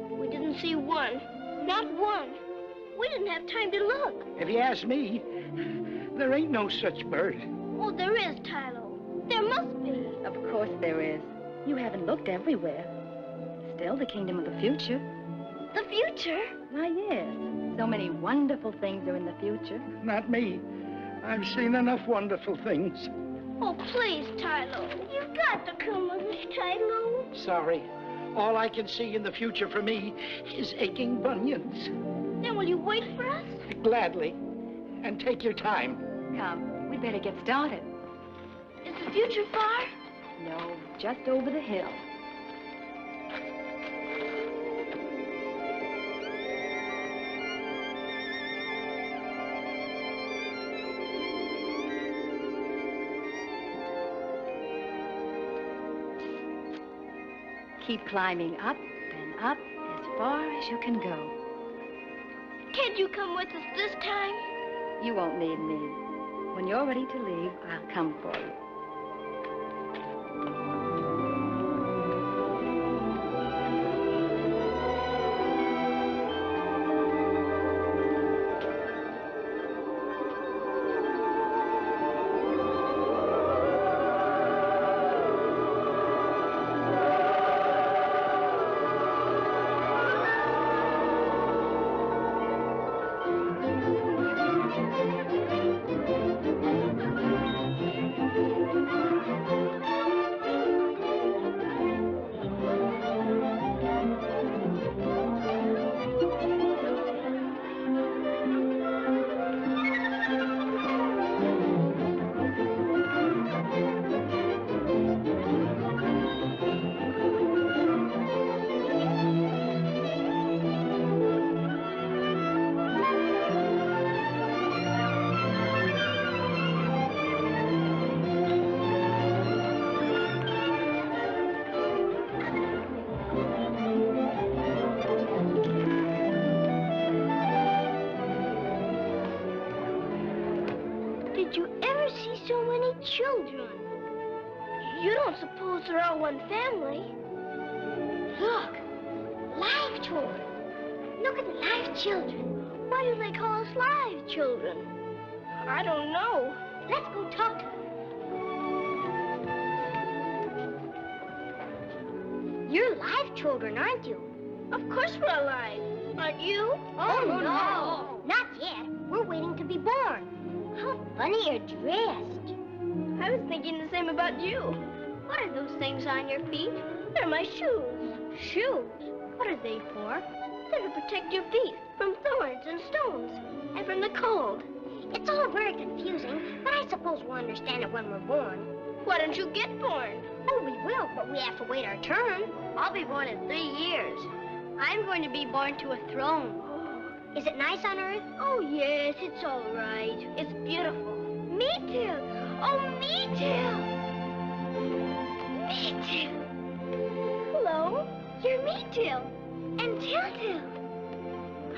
We didn't see one. Not one. We didn't have time to look. If you ask me, there ain't no such bird. Oh, there is, Tyler. There must be. Of course there is. You haven't looked everywhere. Still the kingdom of the future. The future? Why, yes. So many wonderful things are in the future. Not me. I've seen enough wonderful things. Oh, please, Tyler. You've got to come with us, Tyler. Sorry. All I can see in the future for me is aching bunions. Then will you wait for us? Gladly. And take your time. Come, we'd better get started. Is the future far? No, just over the hill. Keep climbing up and up as far as you can go. Can't you come with us this time? You won't need me. When you're ready to leave, I'll come for you. see so many children. You don't suppose they're all one family? Look, live children. Look at the live children. Why do they call us live children? I don't know. Let's go talk to them. You're live children, aren't you? Of course we're alive. Aren't you? Oh, no. Not yet. We're waiting to be born. How funny you're dressed. I was thinking the same about you. What are those things on your feet? They're my shoes. Shoes? What are they for? They're to protect your feet from thorns and stones and from the cold. It's all very confusing, but I suppose we'll understand it when we're born. Why don't you get born? Oh, we will, but we have to wait our turn. I'll be born in 3 years. I'm going to be born to a throne. Is it nice on Earth? Oh, yes, it's all right. It's beautiful. Me too. Oh, me too. Me too. Hello, you're Me too. And Till.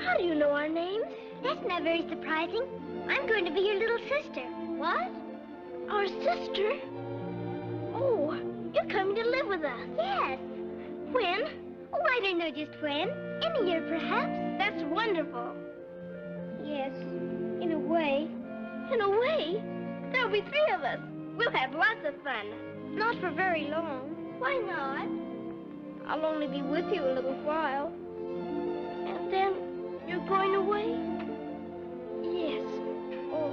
How do you know our names? That's not very surprising. I'm going to be your little sister. What? Our sister? Oh, you're coming to live with us. Yes. When? Oh, I don't know just when. In a year, perhaps. That's wonderful. Yes, in a way. In a way? There'll be 3 of us. We'll have lots of fun. Not for very long. Why not? I'll only be with you a little while. And then you're going away? Yes. Oh,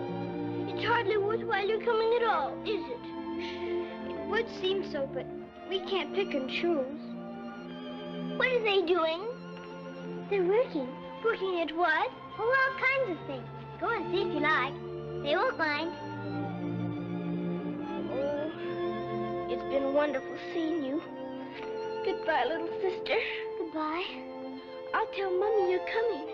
it's hardly worthwhile you're coming at all, is it? It would seem so, but we can't pick and choose. What are they doing? They're working. Working at what? Oh, all kinds of things. Go and see if you like. They won't mind. Oh, it's been wonderful seeing you. Goodbye, little sister. Goodbye. I'll tell Mommy you're coming.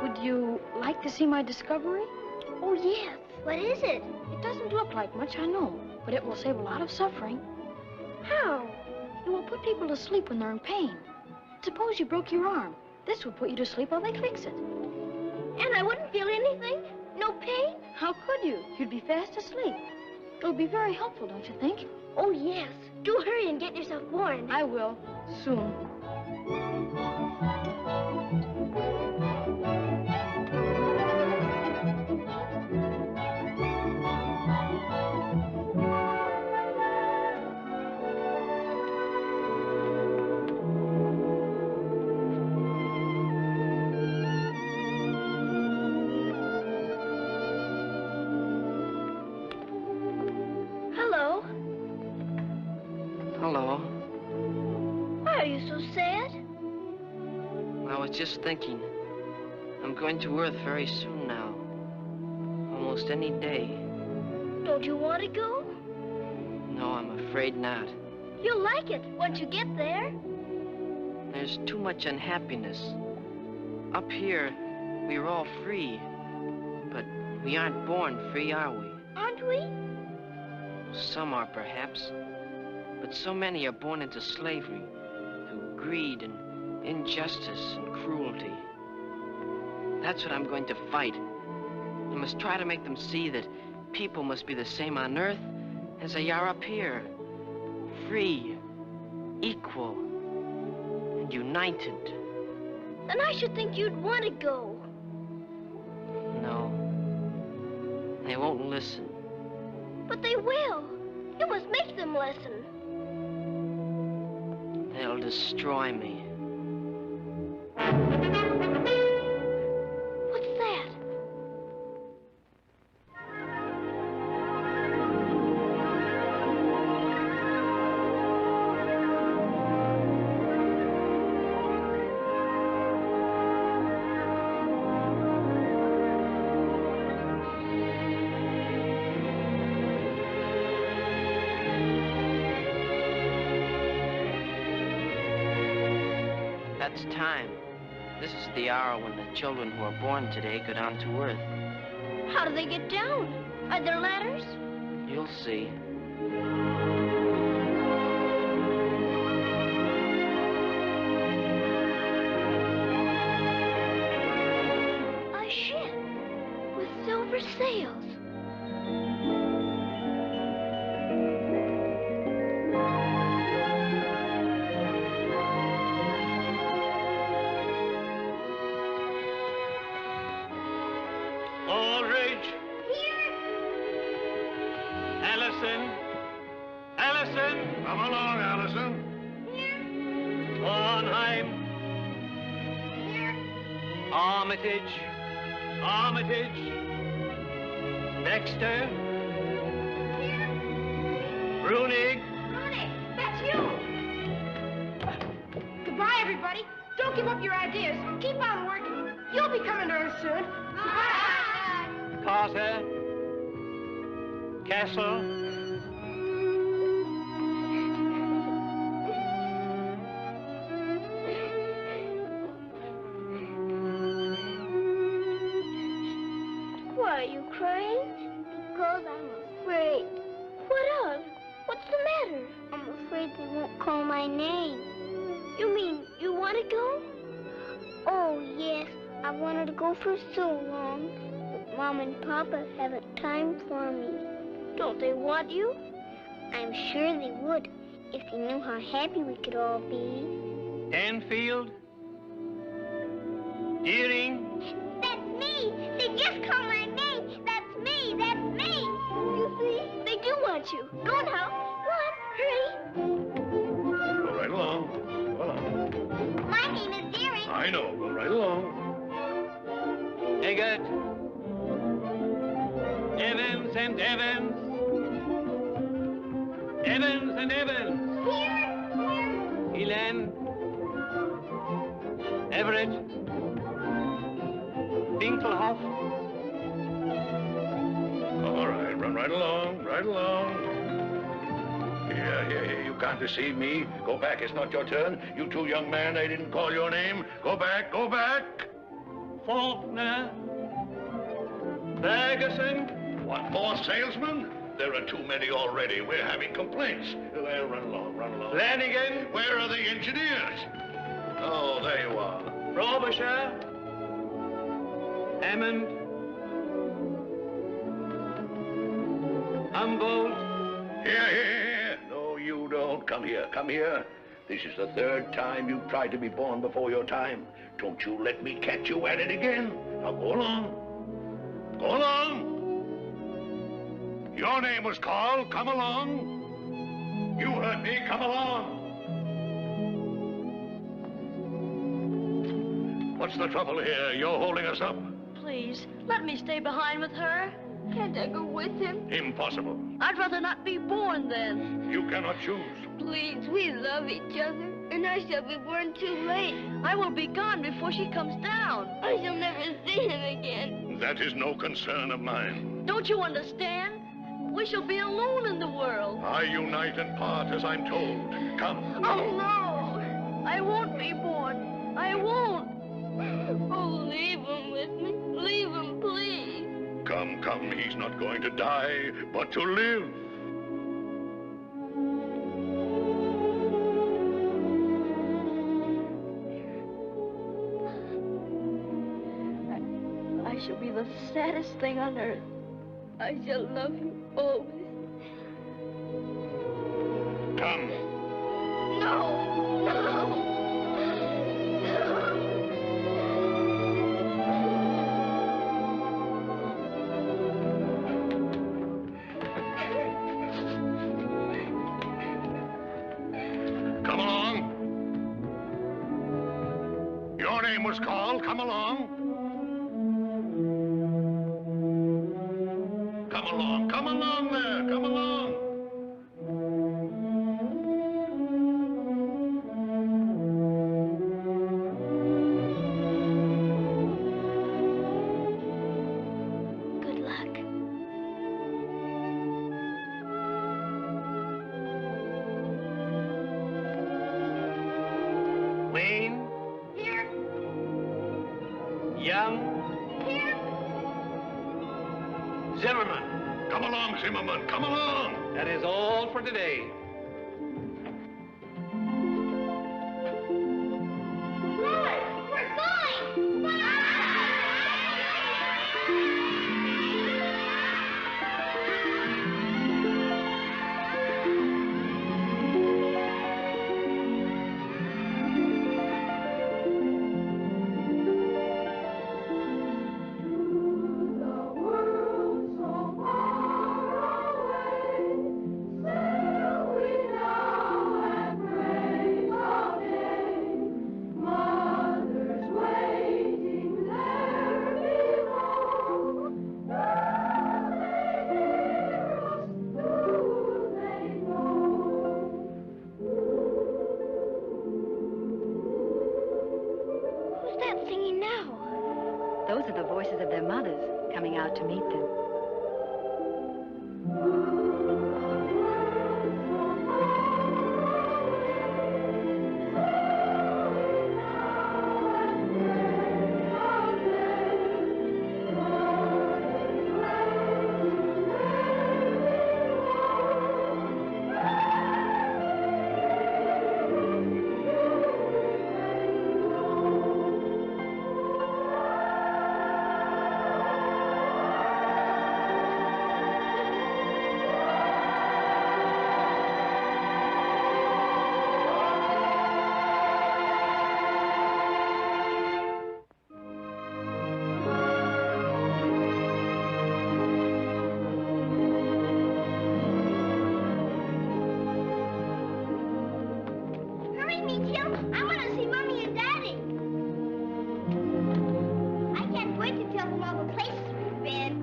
Would you like to see my discovery? Oh, yes. What is it? It doesn't look like much, I know, but it will save a lot of suffering. How? It will put people to sleep when they're in pain. Suppose you broke your arm. This would put you to sleep while they fix it. And I wouldn't feel anything? No pain? How could you? You'd be fast asleep. It'll be very helpful, don't you think? Oh, yes. Do hurry and get yourself born. I will. Soon. Hello. Hello. Why are you so sad? I was just thinking. I'm going to Earth very soon now. Almost any day. Don't you want to go? No, I'm afraid not. You'll like it once you get there. There's too much unhappiness. Up here, we're all free. But we aren't born free, are we? Aren't we? Some are, perhaps. But so many are born into slavery through greed and injustice and cruelty. That's what I'm going to fight. I must try to make them see that people must be the same on Earth as they are up here. Free, equal, and united. Then I should think you'd want to go. No. They won't listen. But they will. You must make them listen. They'll destroy me. What's that? That's time. This is the hour when the children who are born today go down to Earth. How do they get down? Are there ladders? You'll see. A ship with silver sails. Aldridge. Here. Allison. Allison. Come along, Allison. Here. Ornheim. Here. Armitage. Armitage. Dexter. Here. Brunig. Rooney, that's you. Goodbye, everybody. Don't give up your ideas. Keep on working. You'll be coming to Earth soon. Bye. Carter. Castle. Why are you crying? Because I'm afraid. What of? What's the matter? I'm afraid they won't call my name. You mean you want to go? Oh, yes. I wanted to go for so long. But Mom and Papa haven't time for me. Don't they want you? I'm sure they would if they knew how happy we could all be. Danfield. Deering. That's me! They just called my name! That's me! That's me! You see? They do want you. Go now. Go on, hurry. Go right along. Go along. My name is Deering. I know. Go right along. Eggert. Evans and Evans. Evans and Evans. Here. Elan. Everett. Winkelhoff. All right, run right along, right along. Here, you can't deceive me. Go back, it's not your turn. You two young man, they didn't call your name. Go back, go back. Faulkner. Ferguson. What, more salesmen? There are too many already. We're having complaints. Well, run along, run along. Flanagan. Where are the engineers? Oh, there you are. Frobisher. Hammond. Humboldt. Here. No, you don't. Come here, come here. This is the third time you've tried to be born before your time. Don't you let me catch you at it again. Now go along. Go along. Your name was called. Come along. You heard me. Come along. What's the trouble here? You're holding us up. Please, let me stay behind with her. Can't I go with him? Impossible. I'd rather not be born then. You cannot choose. Please, we love each other, and I shall be born too late. I will be gone before she comes down. I shall never see him again. That is no concern of mine. Don't you understand? We shall be alone in the world. I unite and part as I'm told. Come. Oh, no. I won't be born. I won't. Oh, leave him with me. Leave him, please. Come, come. He's not going to die, but to live. I shall be the saddest thing on earth. I shall love you always. Come. No, no. Come along. Your name was called. Come along. Come along. Come along there. Come along. Good luck. Wayne. Here. Young. Here. Zimmerman. Come along, Zimmerman. Come along. That is all for today. We're going! Who's that singing now? Those are the voices of their mothers coming out to meet them. Hurry, Meteor. I want to see Mommy and Daddy. I can't wait to tell them all the places we've been.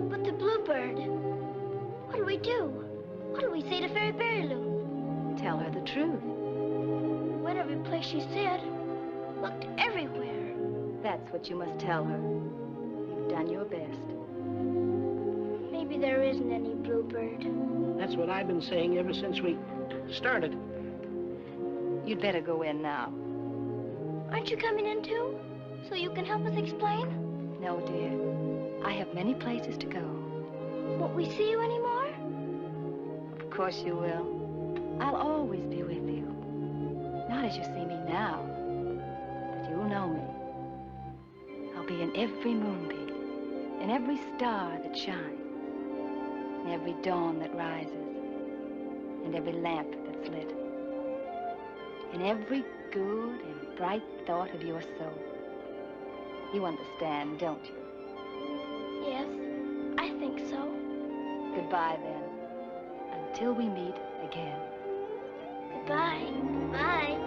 But the bluebird. What do we do? What do we say to Fairy Beryloo? Tell her the truth. Went every place she said. Looked everywhere. That's what you must tell her. You've done your best. Maybe there isn't any bluebird. That's what I've been saying ever since we started. You'd better go in now. Aren't you coming in too? So you can help us explain? No, dear. I have many places to go. Won't we see you anymore? Of course you will. I'll always be with you. Not as you see me now, but you'll know me. I'll be in every moonbeam, in every star that shines, in every dawn that rises, and every lamp that's lit, in every good and bright thought of your soul. You understand, don't you? Yes, I think so. Goodbye, then, until we meet again. Goodbye. Bye.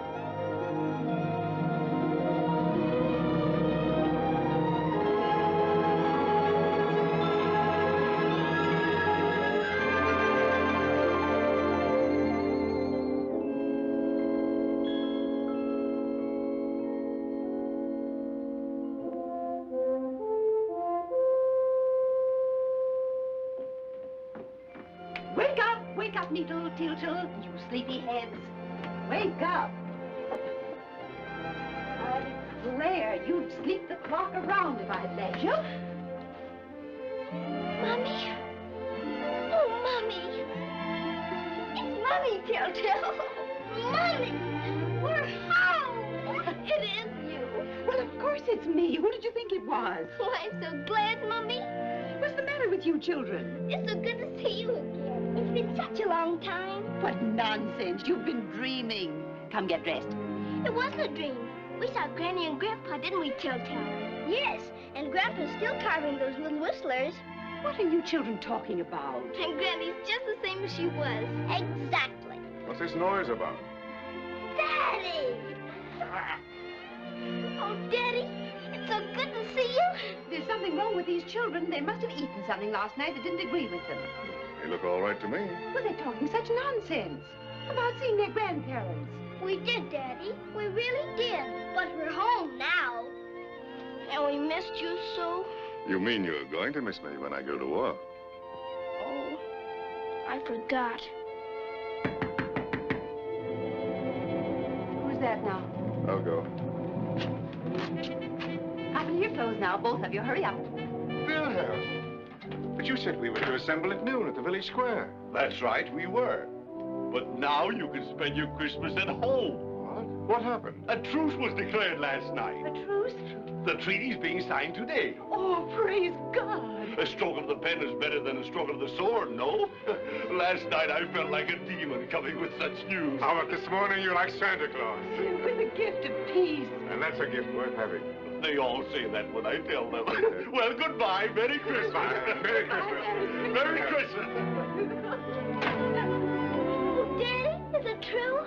Wake up, Needle, Tiltle, you sleepy heads. Wake up. I declare you'd sleep the clock around if I'd let you. Mommy? Oh, Mommy. It's Mommy, Telltale. Mommy! We're home! It is you. Well, of course it's me. Who did you think it was? Oh, I'm so glad, Mommy. What's the matter with you children? It's so good to see you again. It's been such a long time. What nonsense. You've been dreaming. Come get dressed. It wasn't a dream. We saw Granny and Grandpa, didn't we, Telltale? Yes, and Grandpa's still carving those little whistlers. What are you children talking about? And Granny's just the same as she was. Exactly. What's this noise about? Daddy! Oh, Daddy, it's so good to see you. There's something wrong with these children. They must have eaten something last night that didn't agree with them. They look all right to me. Well, they're talking such nonsense about seeing their grandparents. We did, Daddy. We really did. But we're home now. And we missed you so. You mean you're going to miss me when I go to war? Oh, I forgot. Who's that now? I'll go. Up on to your clothes now, both of you. Hurry up. Wilhelm, but you said we were to assemble at noon at the village square. That's right, we were. But now you can spend your Christmas at home. What? What happened? A truce was declared last night. A truce? The treaty's being signed today. Oh, praise God. A stroke of the pen is better than a stroke of the sword, no? Last night I felt like a demon coming with such news. How about this morning you're like Santa Claus? With a gift of peace. And that's a gift worth having. They all say that when I tell them. Well, goodbye. Merry Christmas. Bye. Merry Christmas. Merry Christmas. Daddy, is it true?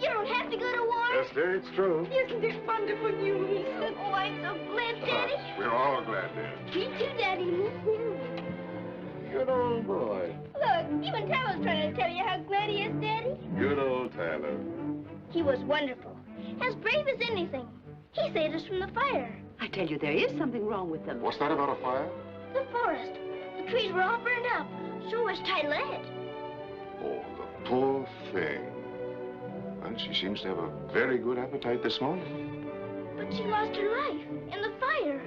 You don't have to go to war? Yes, dear, it's true. Isn't it wonderful news? Oh, I'm so glad, Daddy. We're all glad, dear. Me too, Daddy. Me too. Good old boy. Look, even Tyler's trying to tell you how glad he is, Daddy. Good old Tyler. He was wonderful. As brave as anything. He saved us from the fire. I tell you, there is something wrong with them. What's that about a fire? The forest. The trees were all burned up. So was Tyler. Oh, the poor thing. Well, she seems to have a very good appetite this morning. But she lost her life in the fire.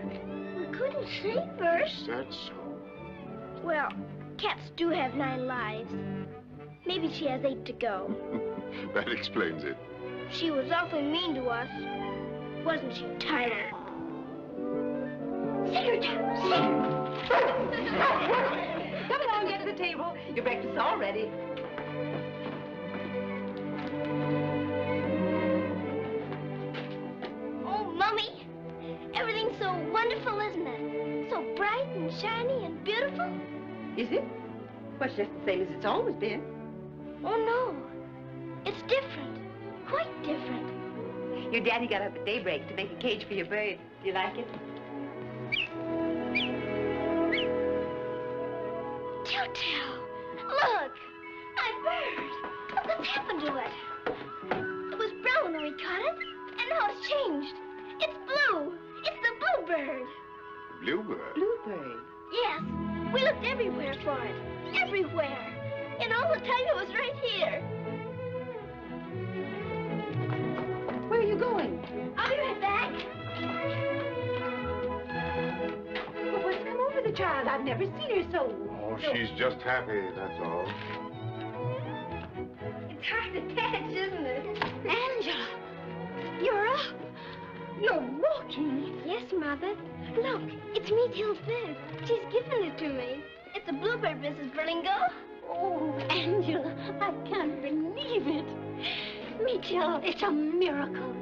We couldn't save her. Is that so? Well, cats do have 9 lives. Maybe she has 8 to go. That explains it. She was awfully mean to us. Wasn't she, Tyler? Sit her down. Sit her. Come along, get to the table. Your breakfast's all ready. Oh, Mummy. Everything's so wonderful, isn't it? So bright and shiny and beautiful. Is it? Well, it's just the same as it's always been. Oh, no. It's different. Quite different. Your daddy got up at daybreak to make a cage for your bird. Do you like it? Tell. Look. My bird. Look what's happened to it. It was brown when we caught it, and now it's changed. It's blue. It's the bluebird. Bluebird? Bluebird? Yes. We looked everywhere for it. Everywhere. And all the time it was right here. Where are you going? I'll be right back. Well, what's come over the child? I've never seen her so... Oh, she's just happy, that's all. It's hard to catch, isn't it? Angela, you're up. You're walking. Yes, Mother. Look, it's Meadhill's bird. She's given it to me. It's a bluebird, Mrs. Berlingo. Oh, Angela, I can't believe it. Meadhill, it's a miracle.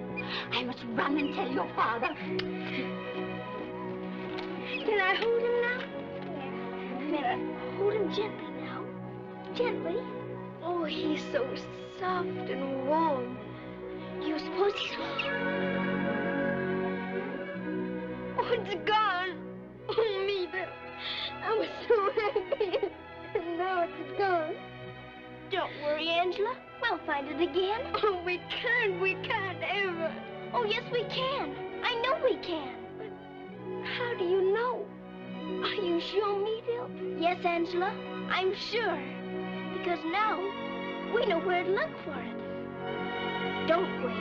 I must run and tell your father. Can I hold him now? Yes. Hold him gently now. Gently. Oh, he's so soft and warm. You suppose he's... Oh, it's gone. Oh, Meadhill. I was so happy. And now it's gone. Don't worry, Angela. We'll find it again. Oh, we can't ever. Oh, yes, we can. I know we can. But how do you know? Are you sure, Meadhill? Yes, Angela, I'm sure. Because now we know where to look for it. Don't we?